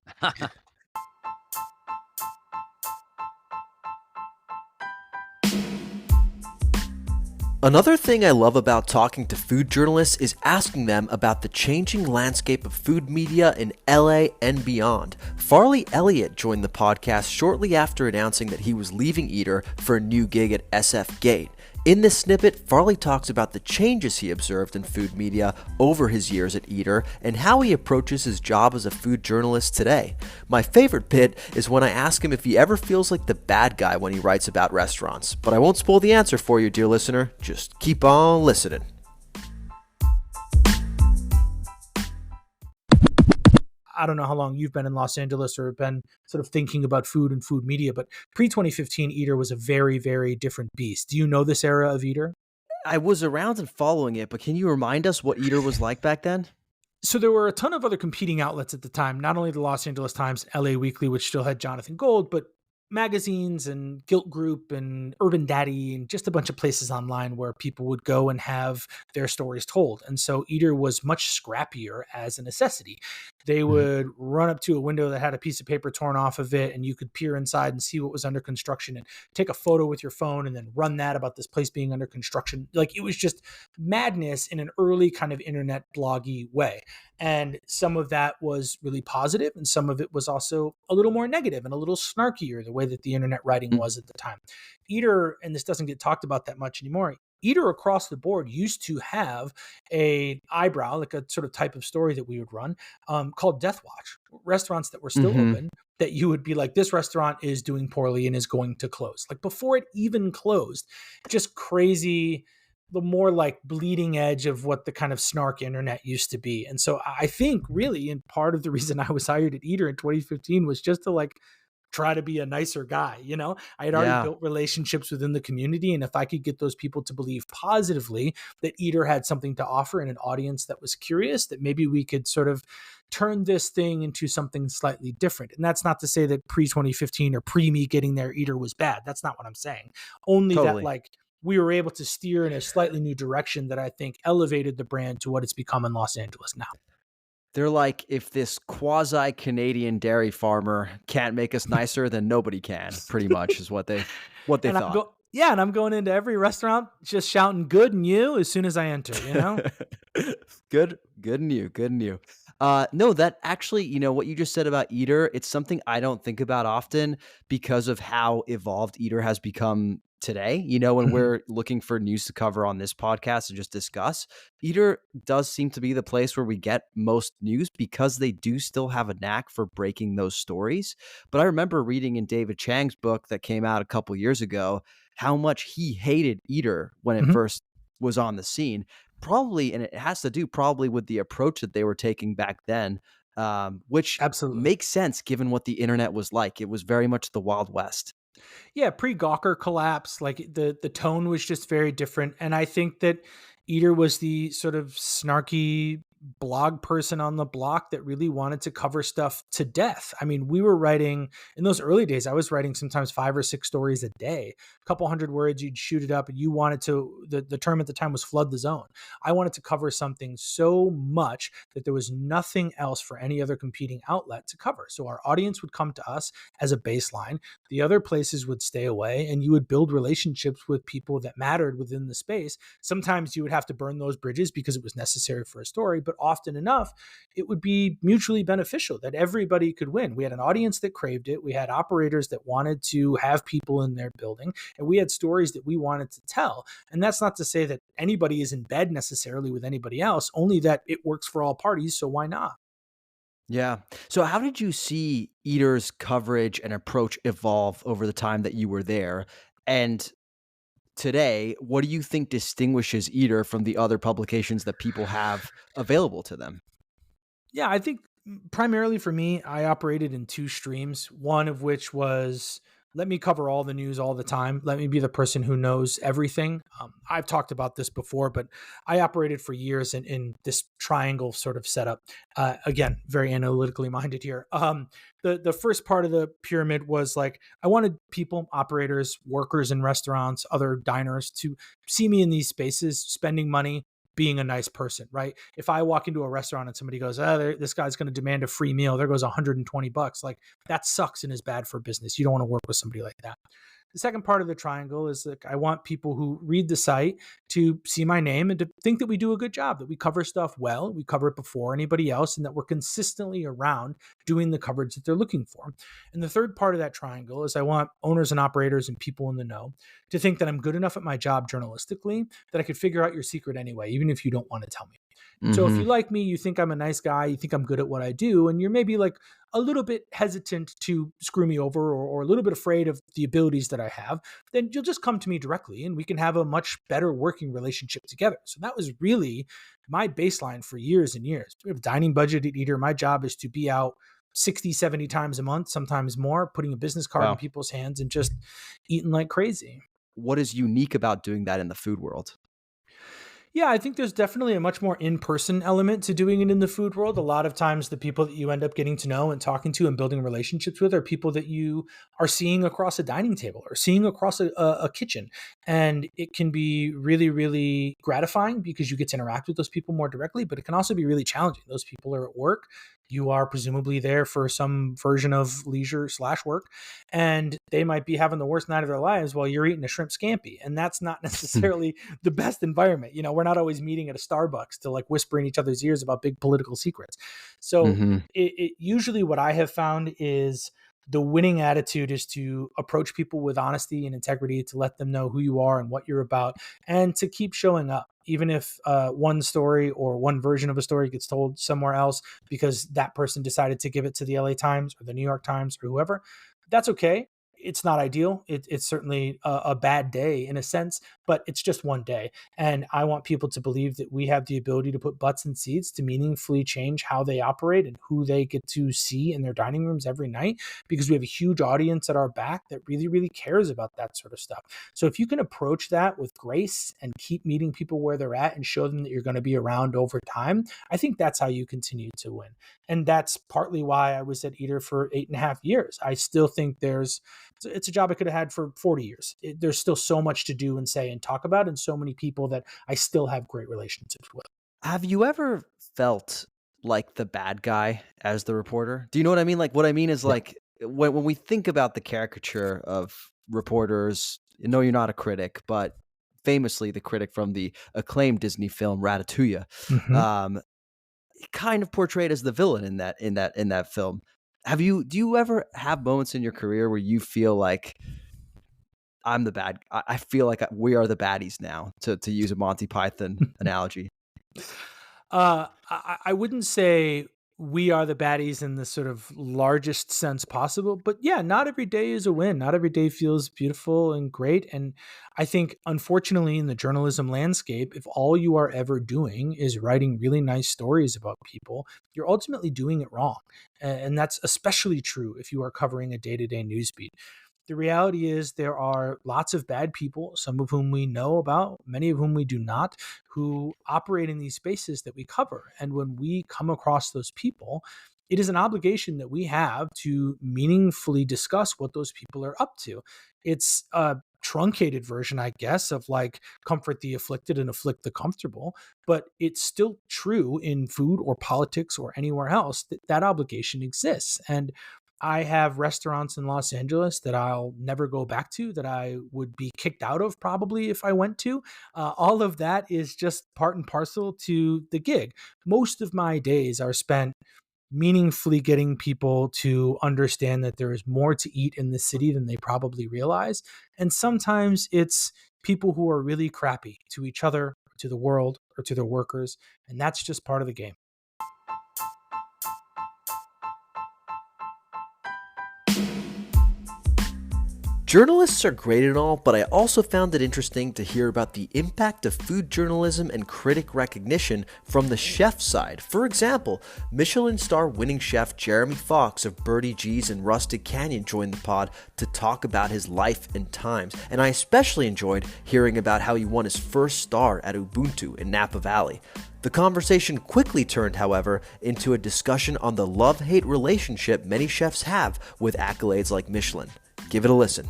Another thing I love about talking to food journalists is asking them about the changing landscape of food media in LA and beyond. Farley Elliott joined the podcast shortly after announcing that he was leaving Eater for a new gig at SF Gate. In this snippet, Farley talks about the changes he observed in food media over his years at Eater and how he approaches his job as a food journalist today. My favorite bit is when I ask him if he ever feels like the bad guy when he writes about restaurants. But I won't spoil the answer for you, dear listener. Just keep on listening. I don't know how long you've been in Los Angeles or been sort of thinking about food and food media, but pre-2015 Eater was a very, very different beast. Do you know this era of Eater? I was around and following it, but can you remind us what Eater was like back then? So there were a ton of other competing outlets at the time, not only the Los Angeles Times, LA Weekly, which still had Jonathan Gold, but magazines and Guilt Group and Urban Daddy and just a bunch of places online where people would go and have their stories told. And so Eater was much scrappier as a necessity. They would run up to a window that had a piece of paper torn off of it, and you could peer inside and see what was under construction and take a photo with your phone and then run that about this place being under construction. Like, it was just madness in an early kind of internet bloggy way. And some of that was really positive, and some of it was also a little more negative and a little snarkier, the way that the internet writing was at the time. Eater, and this doesn't get talked about that much anymore, Eater across the board used to have a eyebrow, like a sort of type of story that we would run, called Death Watch. Restaurants that were still open, that you would be like, this restaurant is doing poorly and is going to close. Like, before it even closed, just crazy, the more like bleeding edge of what the kind of snark internet used to be. And so I think really, and part of the reason I was hired at Eater in 2015 was just to like try to be a nicer guy. I had already Yeah. built relationships within the community. And if I could get those people to believe positively that Eater had something to offer in an audience that was curious, that maybe we could sort of turn this thing into something slightly different. And that's not to say that pre-2015 or pre me getting there, Eater was bad. That's not what I'm saying. Only that Totally. like we were able to steer in a slightly new direction that I think elevated the brand to what it's become in Los Angeles now. They're like, if this quasi-Canadian dairy farmer can't make us nicer, then nobody can, pretty much is what they And thought. and I'm going into every restaurant just shouting "good" and "you" as soon as I enter. Good and you. Good and you. No, that actually, what you just said about Eater, it's something I don't think about often because of how evolved Eater has become today. When we're looking for news to cover on this podcast and just discuss, Eater does seem to be the place where we get most news because they do still have a knack for breaking those stories. But I remember reading in David Chang's book that came out a couple years ago how much he hated Eater when it first was on the scene. Probably, and it has to do probably with the approach that they were taking back then, which Absolutely. makes sense given what the internet was like. It was very much the Wild West. Yeah, pre-Gawker collapse, like the tone was just very different. And I think that Eater was the sort of snarky blog person on the block that really wanted to cover stuff to death. I mean, we were writing in those early days, I was writing sometimes 5 or 6 stories a day, a couple hundred words, you'd shoot it up, and you wanted to, the term at the time was flood the zone. I wanted to cover something so much that there was nothing else for any other competing outlet to cover. So our audience would come to us as a baseline. The other places would stay away, and you would build relationships with people that mattered within the space. Sometimes you would have to burn those bridges because it was necessary for a story, but often enough, it would be mutually beneficial that everybody could win. We had an audience that craved it. We had operators that wanted to have people in their building, and we had stories that we wanted to tell. And that's not to say that anybody is in bed necessarily with anybody else, only that it works for all parties, so why not? Yeah. So how did you see Eater's coverage and approach evolve over the time that you were there? And today, what do you think distinguishes Eater from the other publications that people have available to them? Yeah, I think primarily for me, I operated in 2 streams, one of which was let me cover all the news all the time. Let me be the person who knows everything. I've talked about this before, but I operated for years in this triangle sort of setup. Again, very analytically minded here. The first part of the pyramid was like I wanted people, operators, workers in restaurants, other diners to see me in these spaces, spending money, being a nice person, right? If I walk into a restaurant and somebody goes, this guy's going to demand a free meal, there goes $120. Like that sucks and is bad for business. You don't want to work with somebody like that. The second part of the triangle is like I want people who read the site to see my name and to think that we do a good job, that we cover stuff well, we cover it before anybody else, and that we're consistently around doing the coverage that they're looking for. And the third part of that triangle is I want owners and operators and people in the know to think that I'm good enough at my job journalistically that I could figure out your secret anyway, even if you don't want to tell me. So if you like me, you think I'm a nice guy, you think I'm good at what I do, and you're maybe like a little bit hesitant to screw me over or a little bit afraid of the abilities that I have, then you'll just come to me directly and we can have a much better working relationship together. So that was really my baseline for years and years. We have a dining budget at Eater. My job is to be out 60, 70 times a month, sometimes more, putting a business card in Wow. people's hands and just eating like crazy. What is unique about doing that in the food world? Yeah, I think there's definitely a much more in-person element to doing it in the food world. A lot of times the people that you end up getting to know and talking to and building relationships with are people that you are seeing across a dining table or seeing across a kitchen. And it can be really, really gratifying because you get to interact with those people more directly, but it can also be really challenging. Those people are at work. You are presumably there for some version of leisure/work, and they might be having the worst night of their lives while you're eating a shrimp scampi. And that's not necessarily the best environment. We're not always meeting at a Starbucks to like whisper in each other's ears about big political secrets. So it usually what I have found is the winning attitude is to approach people with honesty and integrity, to let them know who you are and what you're about, and to keep showing up, even if one story or one version of a story gets told somewhere else because that person decided to give it to the LA Times or the New York Times or whoever. That's okay. it's not ideal. It's certainly a bad day in a sense, but it's just one day. And I want people to believe that we have the ability to put butts in seats to meaningfully change how they operate and who they get to see in their dining rooms every night, because we have a huge audience at our back that really, really cares about that sort of stuff. So if you can approach that with grace and keep meeting people where they're at and show them that you're going to be around over time, I think that's how you continue to win. And that's partly why I was at Eater for 8.5 years. I still think it's a job I could have had for 40 years. There's still so much to do and say and talk about, and so many people that I still have great relationships with. Have you ever felt like the bad guy as the reporter? Do you know what I mean? Like, what I mean is, like, when we think about the caricature of reporters, no, you're not a critic, but famously the critic from the acclaimed Disney film Ratatouille, kind of portrayed as the villain in that film. Do you ever have moments in your career where you feel like I feel like we are the baddies now, to use a Monty Python analogy? I wouldn't say we are the baddies in the sort of largest sense possible, but yeah, not every day is a win. Not every day feels beautiful and great. And I think, unfortunately, in the journalism landscape, if all you are ever doing is writing really nice stories about people, you're ultimately doing it wrong. And that's especially true if you are covering a day-to-day news beat. The reality is there are lots of bad people, some of whom we know about, many of whom we do not, who operate in these spaces that we cover. And when we come across those people, it is an obligation that we have to meaningfully discuss what those people are up to. It's a truncated version, I guess, of like comfort the afflicted and afflict the comfortable, but it's still true in food or politics or anywhere else that obligation exists. And I have restaurants in Los Angeles that I'll never go back to, that I would be kicked out of probably if I went to. All of that is just part and parcel to the gig. Most of my days are spent meaningfully getting people to understand that there is more to eat in the city than they probably realize. And sometimes it's people who are really crappy to each other, to the world, or to their workers. And that's just part of the game. Journalists are great and all, but I also found it interesting to hear about the impact of food journalism and critic recognition from the chef side. For example, Michelin star winning chef Jeremy Fox of Birdie G's and Rustic Canyon joined the pod to talk about his life and times, and I especially enjoyed hearing about how he won his first star at Ubuntu in Napa Valley. The conversation quickly turned, however, into a discussion on the love-hate relationship many chefs have with accolades like Michelin. Give it a listen.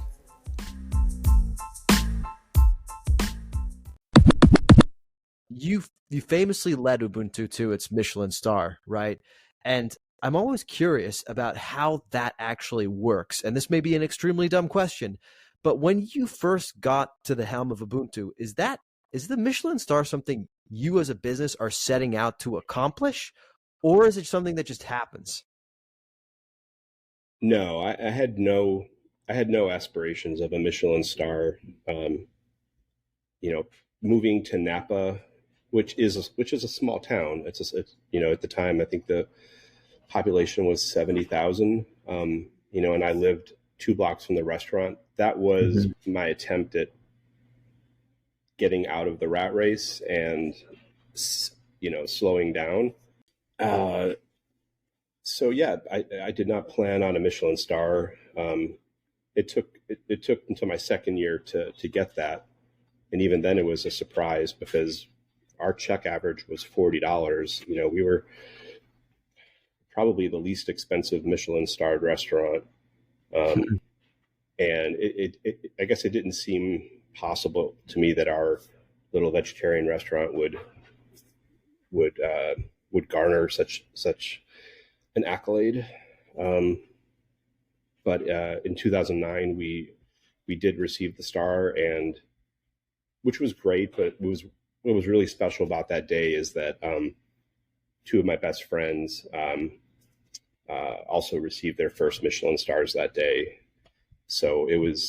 You famously led Ubuntu to its Michelin star, right? And I'm always curious about how that actually works. And this may be an extremely dumb question, but when you first got to the helm of Ubuntu, is the Michelin star something you as a business are setting out to accomplish, or is it something that just happens? No, I had no aspirations of a Michelin star. Moving to Napa, which is a small town. It's at the time I think the population was 70,000. And I lived 2 blocks from the restaurant. That was my attempt at getting out of the rat race and slowing down. So yeah, I did not plan on a Michelin star. It took until my second year to get that, and even then it was a surprise because our check average was $40. We were probably the least expensive Michelin starred restaurant, and I guess it didn't seem possible to me that our little vegetarian restaurant would garner such an accolade. But in 2009, we did receive the star, and which was great. But what was really special about that day is that 2 of my best friends also received their first Michelin stars that day. So it was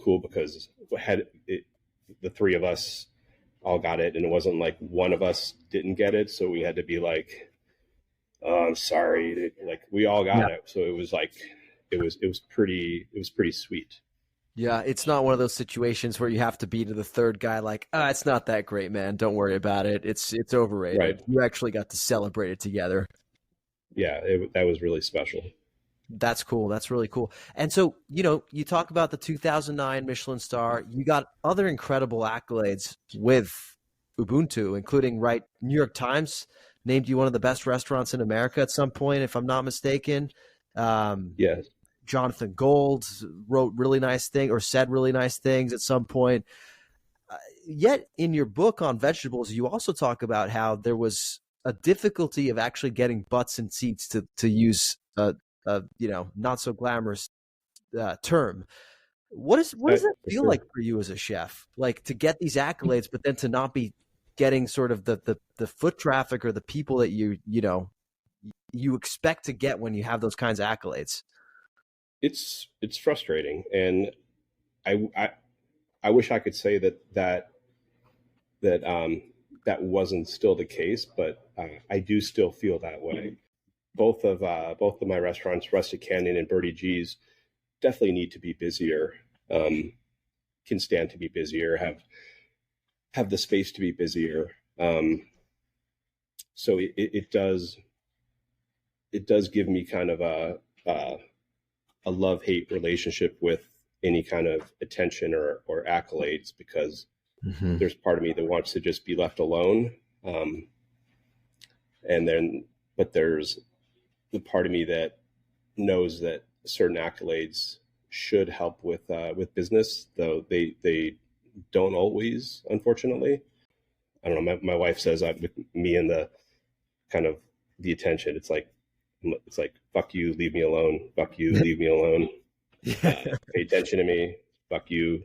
cool because the 3 of us all got it, and it wasn't like one of us didn't get it. So we had to be like, "Oh, I'm sorry," like we all got it. So it was like it was pretty sweet. Yeah, it's not one of those situations where you have to be to the third guy like, it's not that great, man. Don't worry about it. It's overrated. Right. You actually got to celebrate it together. Yeah, that was really special. That's cool. That's really cool. And so, you talk about the 2009 Michelin star. You got other incredible accolades with Ubuntu, including New York Times named you one of the best restaurants in America at some point, if I'm not mistaken. Yes. Jonathan Gold wrote really nice things or said really nice things at some point. Yet in your book on vegetables, you also talk about how there was a difficulty of actually getting butts in seats to use a not so glamorous term. What does that feel like for you as a chef? Like to get these accolades, but then to not be getting sort of the foot traffic or the people that you expect to get when you have those kinds of accolades. It's frustrating, and I wish I could say that wasn't still the case, but I do still feel that way. Both of my restaurants, Rustic Canyon and Birdie G's, definitely need to be busier. Can stand to be busier. Have the space to be busier. So it does give me kind of a love-hate relationship with any kind of attention or accolades, because there's part of me that wants to just be left alone. But there's the part of me that knows that certain accolades should help with business, though they don't always, unfortunately. I don't know. My wife says with me and the kind of the attention, it's like, fuck you, leave me alone. Fuck you, leave me alone. Pay attention to me. Fuck you.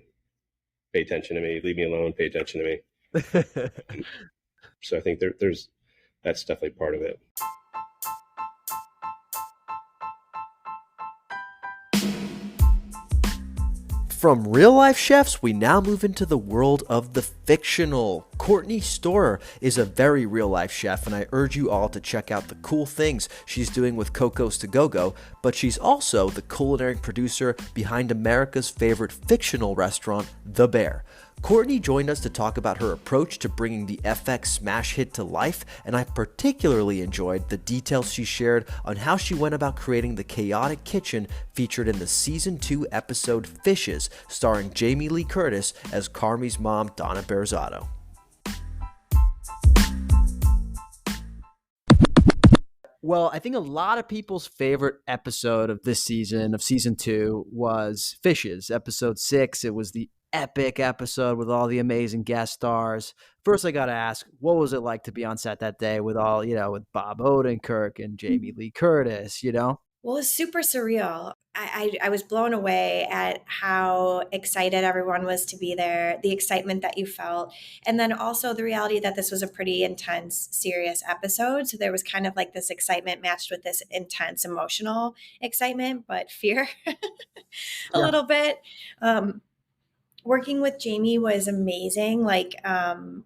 Pay attention to me. Leave me alone. Pay attention to me. So I think that's definitely part of it. From real-life chefs, we now move into the world of the fictional. Courtney Storer is a very real-life chef, and I urge you all to check out the cool things she's doing with Coco's to Go-Go, but she's also the culinary producer behind America's favorite fictional restaurant, The Bear. Courtney joined us to talk about her approach to bringing the FX smash hit to life, and I particularly enjoyed the details she shared on how she went about creating the chaotic kitchen featured in the Season 2 episode Fishes, starring Jamie Lee Curtis as Carmi's mom, Donna Berzotto. Well, I think a lot of people's favorite episode of this season, of Season 2, was Fishes, episode 6. It was the epic episode with all the amazing guest stars. First, I got to ask, what was it like to be on set that day with all, with Bob Odenkirk and Jamie Lee Curtis, Well, it's super surreal. I was blown away at how excited everyone was to be there, the excitement that you felt, and then also the reality that this was a pretty intense, serious episode. So there was kind of like this excitement matched with this intense emotional excitement, but fear a little bit. Working with Jamie was amazing. Like,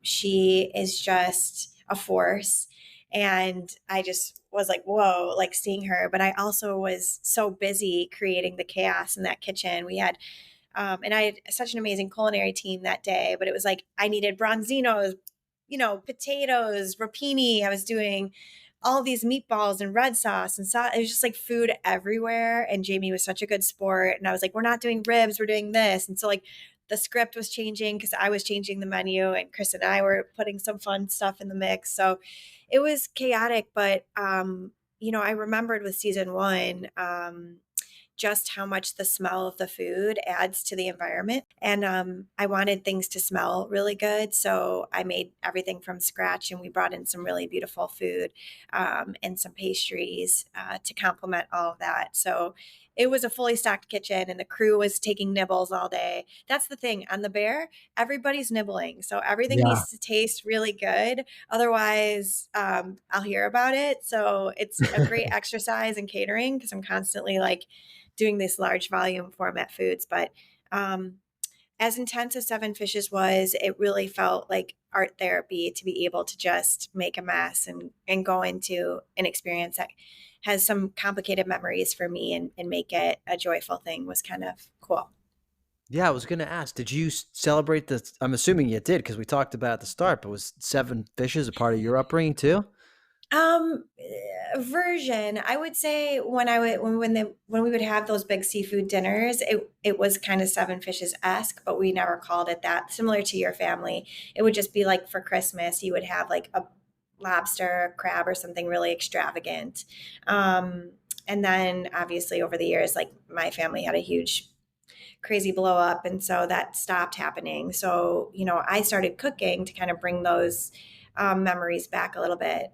she is just a force. And I just was like, whoa, like seeing her. But I also was so busy creating the chaos in that kitchen. We had, and I had such an amazing culinary team that day, but it was like, I needed bronzinos, potatoes, rapini. I was doing all these meatballs and red sauce and sauce. It was just like food everywhere. And Jamie was such a good sport. And I was like, we're not doing ribs, we're doing this. And so like the script was changing because I was changing the menu, and Chris and I were putting some fun stuff in the mix. So it was chaotic, but I remembered with season 1, just how much the smell of the food adds to the environment. And I wanted things to smell really good. So I made everything from scratch, and we brought in some really beautiful food and some pastries to complement all of that. So it was a fully stocked kitchen, and the crew was taking nibbles all day. That's the thing on the Bear, everybody's nibbling. So everything needs to taste really good. Otherwise, I'll hear about it. So it's a great exercise in catering, because I'm constantly like doing this large volume format foods. But as intense as Seven Fishes was, it really felt like art therapy to be able to just make a mess and go into an experience that has some complicated memories for me and make it a joyful thing was kind of cool. Yeah, I was going to ask, did you celebrate the, I'm assuming you did because we talked about at the start, but was Seven Fishes a part of your upbringing too? Version, I would say when we would have those big seafood dinners, it was kind of Seven Fishes-esque, but we never called it that. Similar to your family, it would just be like for Christmas, you would have like a lobster, crab, or something really extravagant. And then obviously over the years, like my family had a huge crazy blow up, and so that stopped happening. So I started cooking to kind of bring those memories back a little bit.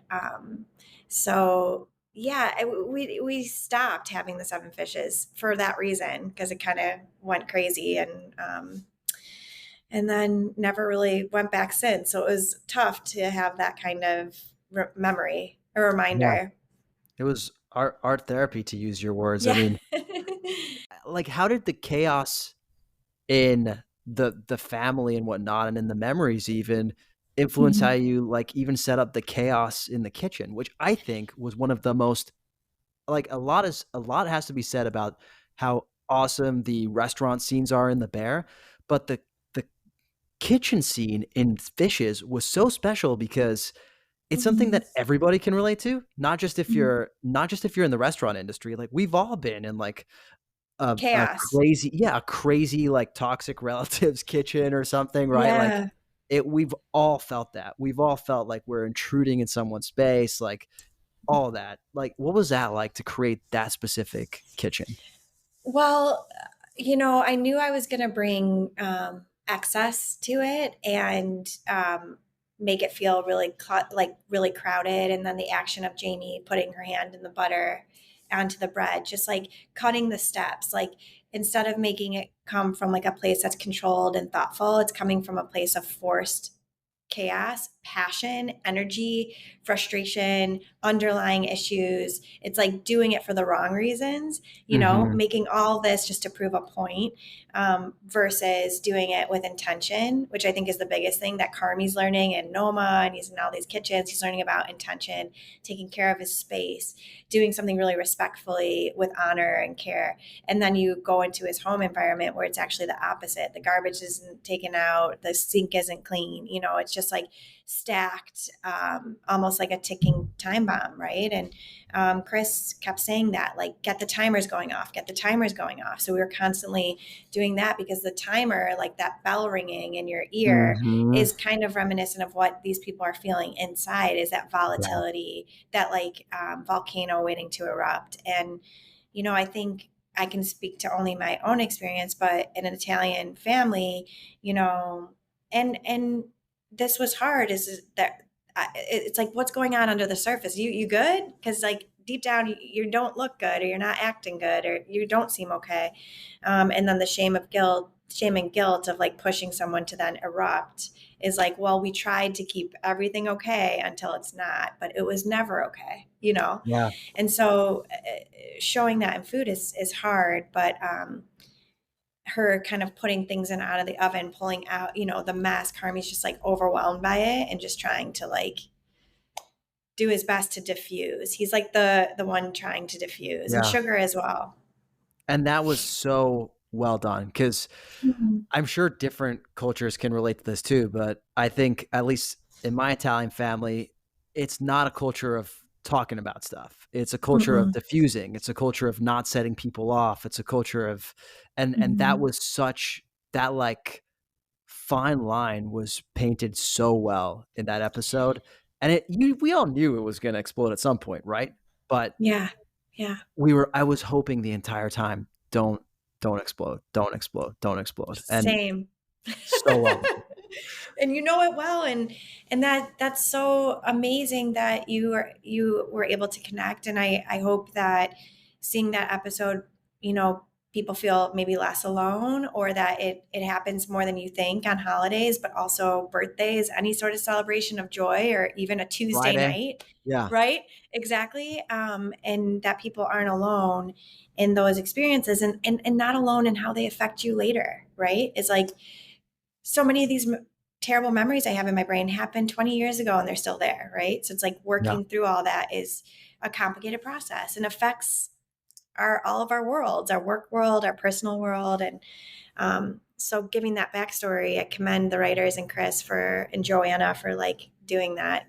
So yeah, we stopped having the Seven Fishes for that reason, because it kind of went crazy, and then never really went back since. So it was tough to have that kind of memory, a Yeah. reminder. It was art therapy, to use your words. Yeah. I mean, like, how did the chaos in the family and whatnot, and in the memories even, influence how you like even set up the chaos in the kitchen, which I think was one of the most, like, a lot has to be said about how awesome the restaurant scenes are in The Bear, but the kitchen scene in Fishes was so special because it's something that everybody can relate to, not just if you're in the restaurant industry. Like, we've all been in like a Chaos. crazy like toxic relatives kitchen or something, right? Yeah. Like, we've all felt that. We've all felt like we're intruding in someone's space, like all that. Like, what was that like to create that specific kitchen? Well, I knew I was going to bring excess to it and make it feel really really crowded. And then the action of Jamie putting her hand in the butter onto the bread, just like cutting the steps, like instead of making it come from like a place that's controlled and thoughtful, it's coming from a place of forced chaos, passion, energy, frustration, underlying issues. It's like doing it for the wrong reasons, making all this just to prove a point, versus doing it with intention, which I think is the biggest thing that Carmi's learning in Noma, and he's in all these kitchens. He's learning about intention, taking care of his space, doing something really respectfully with honor and care. And then you go into his home environment where it's actually the opposite. The garbage isn't taken out, the sink isn't clean, it's just like stacked, almost like a ticking time bomb, right? And Chris kept saying that, like, get the timers going off. So we were constantly doing that because the timer, like that bell ringing in your ear, is kind of reminiscent of what these people are feeling inside, is that volatility, that like volcano waiting to erupt. And, I think I can speak to only my own experience, but in an Italian family, and this was hard, is that it's like, what's going on under the surface? You good? Because like deep down, you don't look good, or you're not acting good, or you don't seem okay. And then the shame and guilt of like pushing someone to then erupt is like, well, we tried to keep everything okay until it's not, but it was never okay, Yeah. And so showing that in food is hard, but her kind of putting things in out of the oven, pulling out, the mess. Carmi's just like overwhelmed by it and just trying to like do his best to diffuse. He's like the one trying to diffuse, and Sugar as well. And that was so well done, because I'm sure different cultures can relate to this too, but I think, at least in my Italian family, it's not a culture of talking about stuff. It's a culture of diffusing. It's a culture of not setting people off. It's a culture of, and that was such, that like fine line was painted so well in that episode. And we all knew it was going to explode at some point, right? But yeah. I was hoping the entire time, don't explode. And same. So well. And you know it well, and that's so amazing that you were able to connect. And I hope that seeing that episode, people feel maybe less alone, or that it happens more than you think on holidays, but also birthdays, any sort of celebration of joy, or even a Tuesday Friday night. Yeah. Right. Exactly. And that people aren't alone in those experiences, and not alone in how they affect you later. Right. It's like so many of these terrible memories I have in my brain happened 20 years ago and they're still there, right? So it's like working through all that is a complicated process and affects all of our worlds, our work world, our personal world. And so giving that backstory, I commend the writers and Chris and Joanna for like doing that.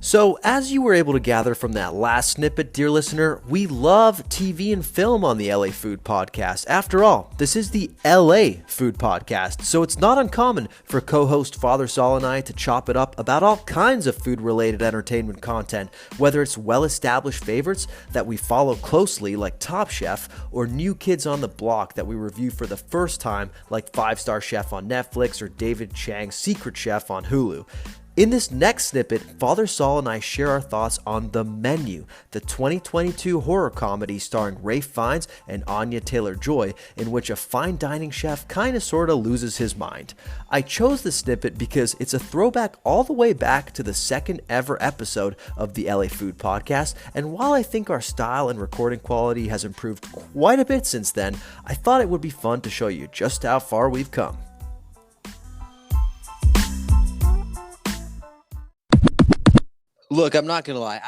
So, as you were able to gather from that last snippet, dear listener, we love TV and film on the LA Food Podcast. After all, this is the LA Food Podcast, so it's not uncommon for co-host Father Saul and I to chop it up about all kinds of food-related entertainment content, whether it's well-established favorites that we follow closely like Top Chef, or new kids on the block that we review for the first time like 5-Star Chef on Netflix or David Chang's Secret Chef on Hulu. In this next snippet, Father Saul and I share our thoughts on The Menu, the 2022 horror comedy starring Ralph Fiennes and Anya Taylor-Joy, in which a fine dining chef kinda sorta loses his mind. I chose this snippet because it's a throwback all the way back to the second ever episode of the LA Food Podcast, and while I think our style and recording quality has improved quite a bit since then, I thought it would be fun to show you just how far we've come. Look, I'm not gonna lie.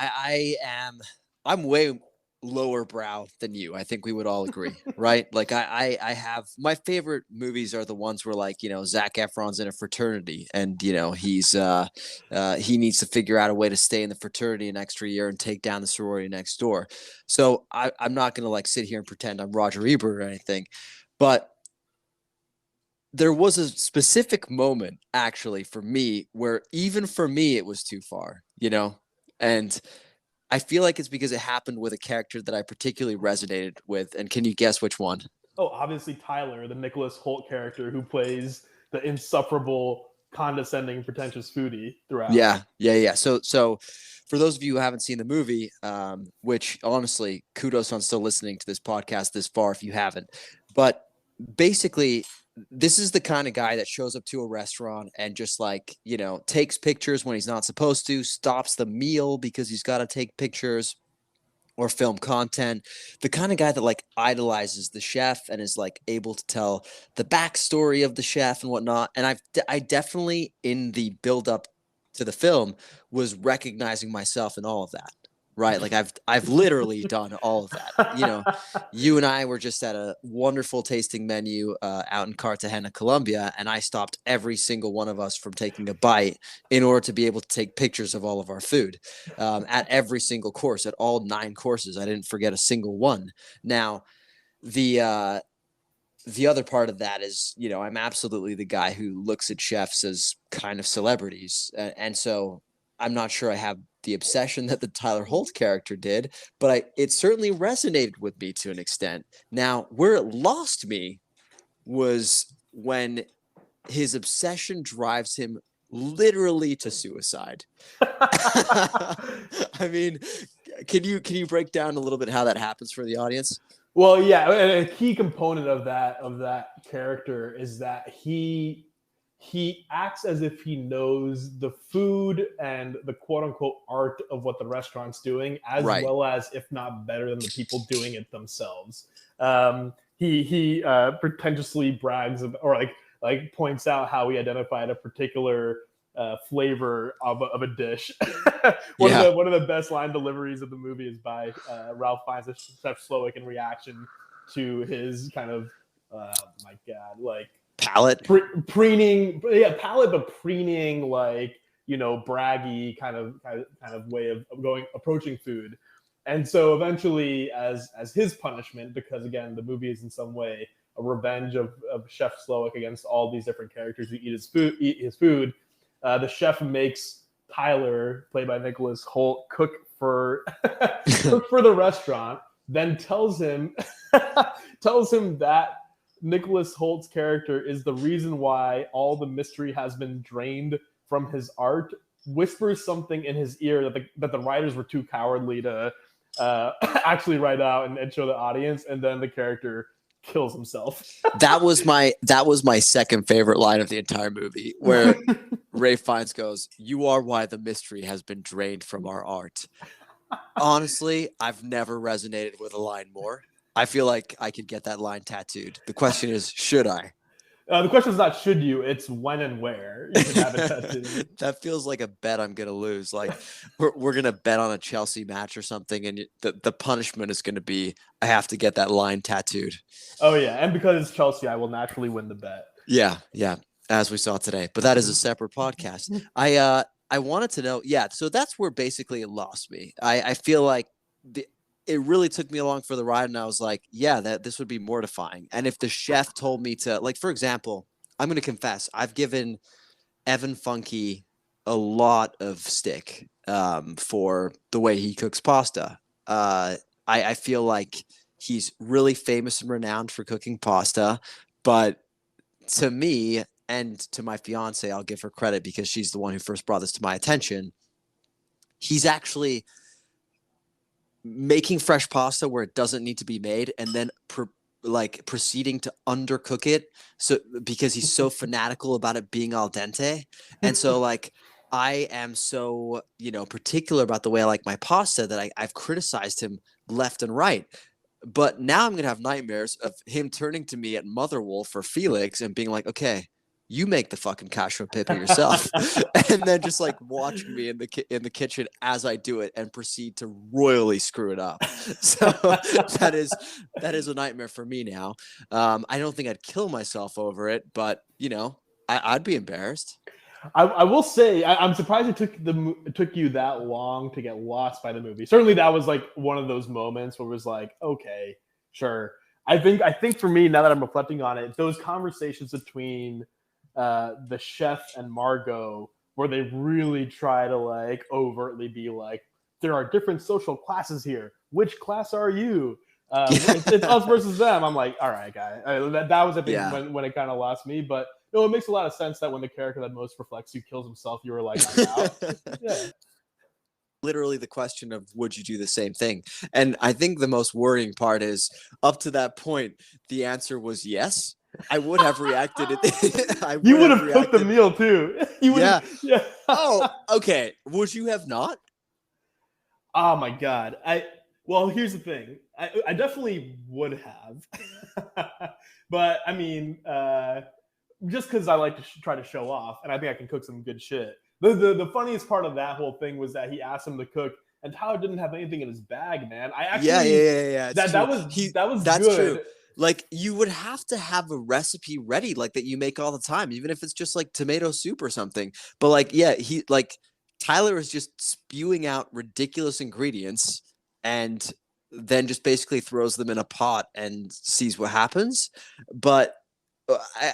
I'm way lower brow than you. I think we would all agree, right? Like I have my favorite movies are the ones where like, Zac Efron's in a fraternity and he's he needs to figure out a way to stay in the fraternity an extra year and take down the sorority next door. So I'm not gonna like sit here and pretend I'm Roger Ebert or anything, but there was a specific moment actually for me where even for me it was too far, and I feel like it's because it happened with a character that I particularly resonated with. And can you guess which one? Oh, obviously Tyler, the Nicholas Hoult character who plays the insufferable, condescending, pretentious foodie throughout. Yeah. So for those of you who haven't seen the movie, which honestly, kudos on still listening to this podcast this far if you haven't, but basically this is the kind of guy that shows up to a restaurant and just like, takes pictures when he's not supposed to, stops the meal because he's got to take pictures or film content. The kind of guy that like idolizes the chef and is like able to tell the backstory of the chef and whatnot. And I definitely in the build up to the film was recognizing myself in all of that. Right. Like I've literally done all of that. You and I were just at a wonderful tasting menu out in Cartagena, Colombia, and I stopped every single one of us from taking a bite in order to be able to take pictures of all of our food at every single course, at all 9 courses. I didn't forget a single one. Now, the other part of that is, I'm absolutely the guy who looks at chefs as kind of celebrities. And so I'm not sure I have the obsession that the Tyler Holt character did, but it certainly resonated with me to an extent. Now, where it lost me was when his obsession drives him literally to suicide. I mean, can you break down a little bit how that happens for the audience? Well, yeah, a key component of that character is that he acts as if he knows the food and the quote unquote art of what the restaurant's doing, as right. well as, if not better than the people doing it themselves. He pretentiously brags or like points out how he identified a particular flavor of a dish. One of the best line deliveries of the movie is by Ralph Fiennes, Chef Slowick, in reaction to his kind of palate preening, palate, but preening, like, braggy kind of way of approaching food. And so eventually, as his punishment, because again the movie is in some way a revenge of Chef Slowick against all these different characters who eat his food, the chef makes Tyler, played by Nicholas Hoult, cook for the restaurant, then tells him that Nicholas Holt's character is the reason why all the mystery has been drained from his art, whispers something in his ear that the writers were too cowardly to actually write out and show the audience, and then the character kills himself. That was my second favorite line of the entire movie, where Ralph Fiennes goes, "You are why the mystery has been drained from our art." Honestly, I've never resonated with a line more. I feel like I could get that line tattooed. The question is, should I? The question is not should you, it's when and where you can have it tattooed. That feels like a bet I'm gonna lose. Like we're gonna bet on a Chelsea match or something, and the punishment is gonna be I have to get that line tattooed. Oh yeah, and because it's Chelsea, I will naturally win the bet. Yeah, as we saw today. But that is a separate podcast. I wanted to know, so that's where basically it lost me. I feel like it really took me along for the ride, and I was like, that this would be mortifying. And if the chef told me to, like, for example, I'm going to confess, I've given Evan Funky a lot of stick for the way he cooks pasta. I feel like he's really famous and renowned for cooking pasta, but to me and to my fiance, I'll give her credit because she's the one who first brought this to my attention. He's actually making fresh pasta where it doesn't need to be made, and then proceeding to undercook it, so because he's so fanatical about it being al dente. And so like I am so particular about the way I like my pasta that I've criticized him left and right. But now I'm gonna have nightmares of him turning to me at Mother Wolf or Felix and being like, okay, you make the fucking cacio pepe yourself, and then just like watching me in the kitchen as I do it and proceed to royally screw it up. So that is a nightmare for me now. I don't think I'd kill myself over it, but I'd be embarrassed. I will say I'm surprised it took you that long to get lost by the movie. Certainly, that was like one of those moments where it was like, okay, sure. I think for me, now that I'm reflecting on it, those conversations between the chef and Margot, where they really try to like overtly be like, there are different social classes here. Which class are you? It's us versus them. I'm like, all right, guy. That was, I think, when it kind of lost me. But it makes a lot of sense that when the character that most reflects you kills himself, you were like, I'm out. Yeah. Literally the question of would you do the same thing? And I think the most worrying part is up to that point, the answer was yes. I would have reacted. You would have cooked the meal too. Yeah. Oh, okay. Would you have not? Oh my God. Well, here's the thing. I definitely would have. But I mean, just because I like to try to show off, and I think I can cook some good shit. The funniest part of that whole thing was that he asked him to cook, and Tyler didn't have anything in his bag, man. I actually That's good. True. Like you would have to have a recipe ready, like that you make all the time, even if it's just like tomato soup or something. But like Tyler is just spewing out ridiculous ingredients and then just basically throws them in a pot and sees what happens. But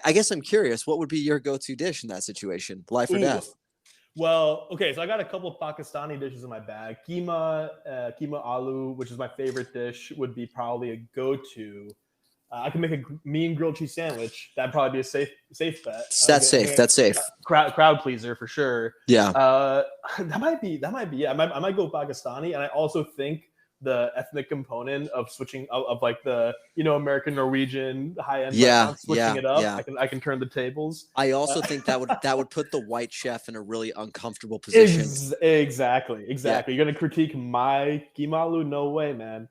I guess I'm curious, what would be your go-to dish in that situation? Life or death? Well, okay, so I got a couple of Pakistani dishes in my bag. Keema aloo, which is my favorite dish, would be probably a go-to. I can make a mean grilled cheese sandwich. That'd probably be a safe bet. That's safe. Crowd pleaser for sure. Yeah. That might be. Yeah, I might go Pakistani, and I also think the ethnic component of switching of like the American Norwegian high end switching it up. Yeah. I can turn the tables. I also think that would put the white chef in a really uncomfortable position. Exactly. Yeah. You're gonna critique my keema aloo? No way, man.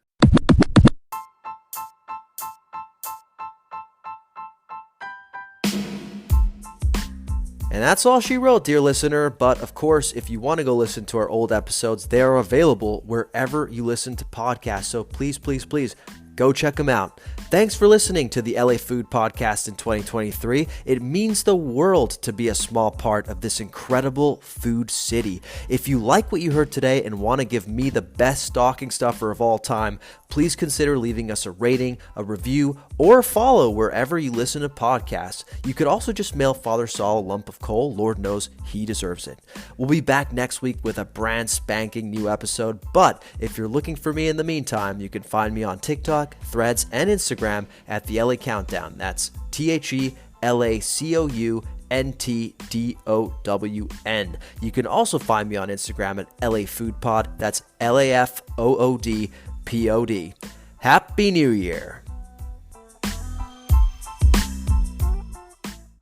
And that's all she wrote, dear listener. But of course, if you want to go listen to our old episodes, they are available wherever you listen to podcasts. So please, please, please go check them out. Thanks for listening to the LA Food Podcast in 2023. It means the world to be a small part of this incredible food city. If you like what you heard today and want to give me the best stocking stuffer of all time, please consider leaving us a rating, a review, or a follow wherever you listen to podcasts. You could also just mail Father Saul a lump of coal. Lord knows he deserves it. We'll be back next week with a brand spanking new episode. But if you're looking for me in the meantime, you can find me on TikTok, Threads, and Instagram at the LA Countdown. That's TheLaCountdown. You can also find me on Instagram at LA Food Pod. That's LAFOODPOD. Happy New Year.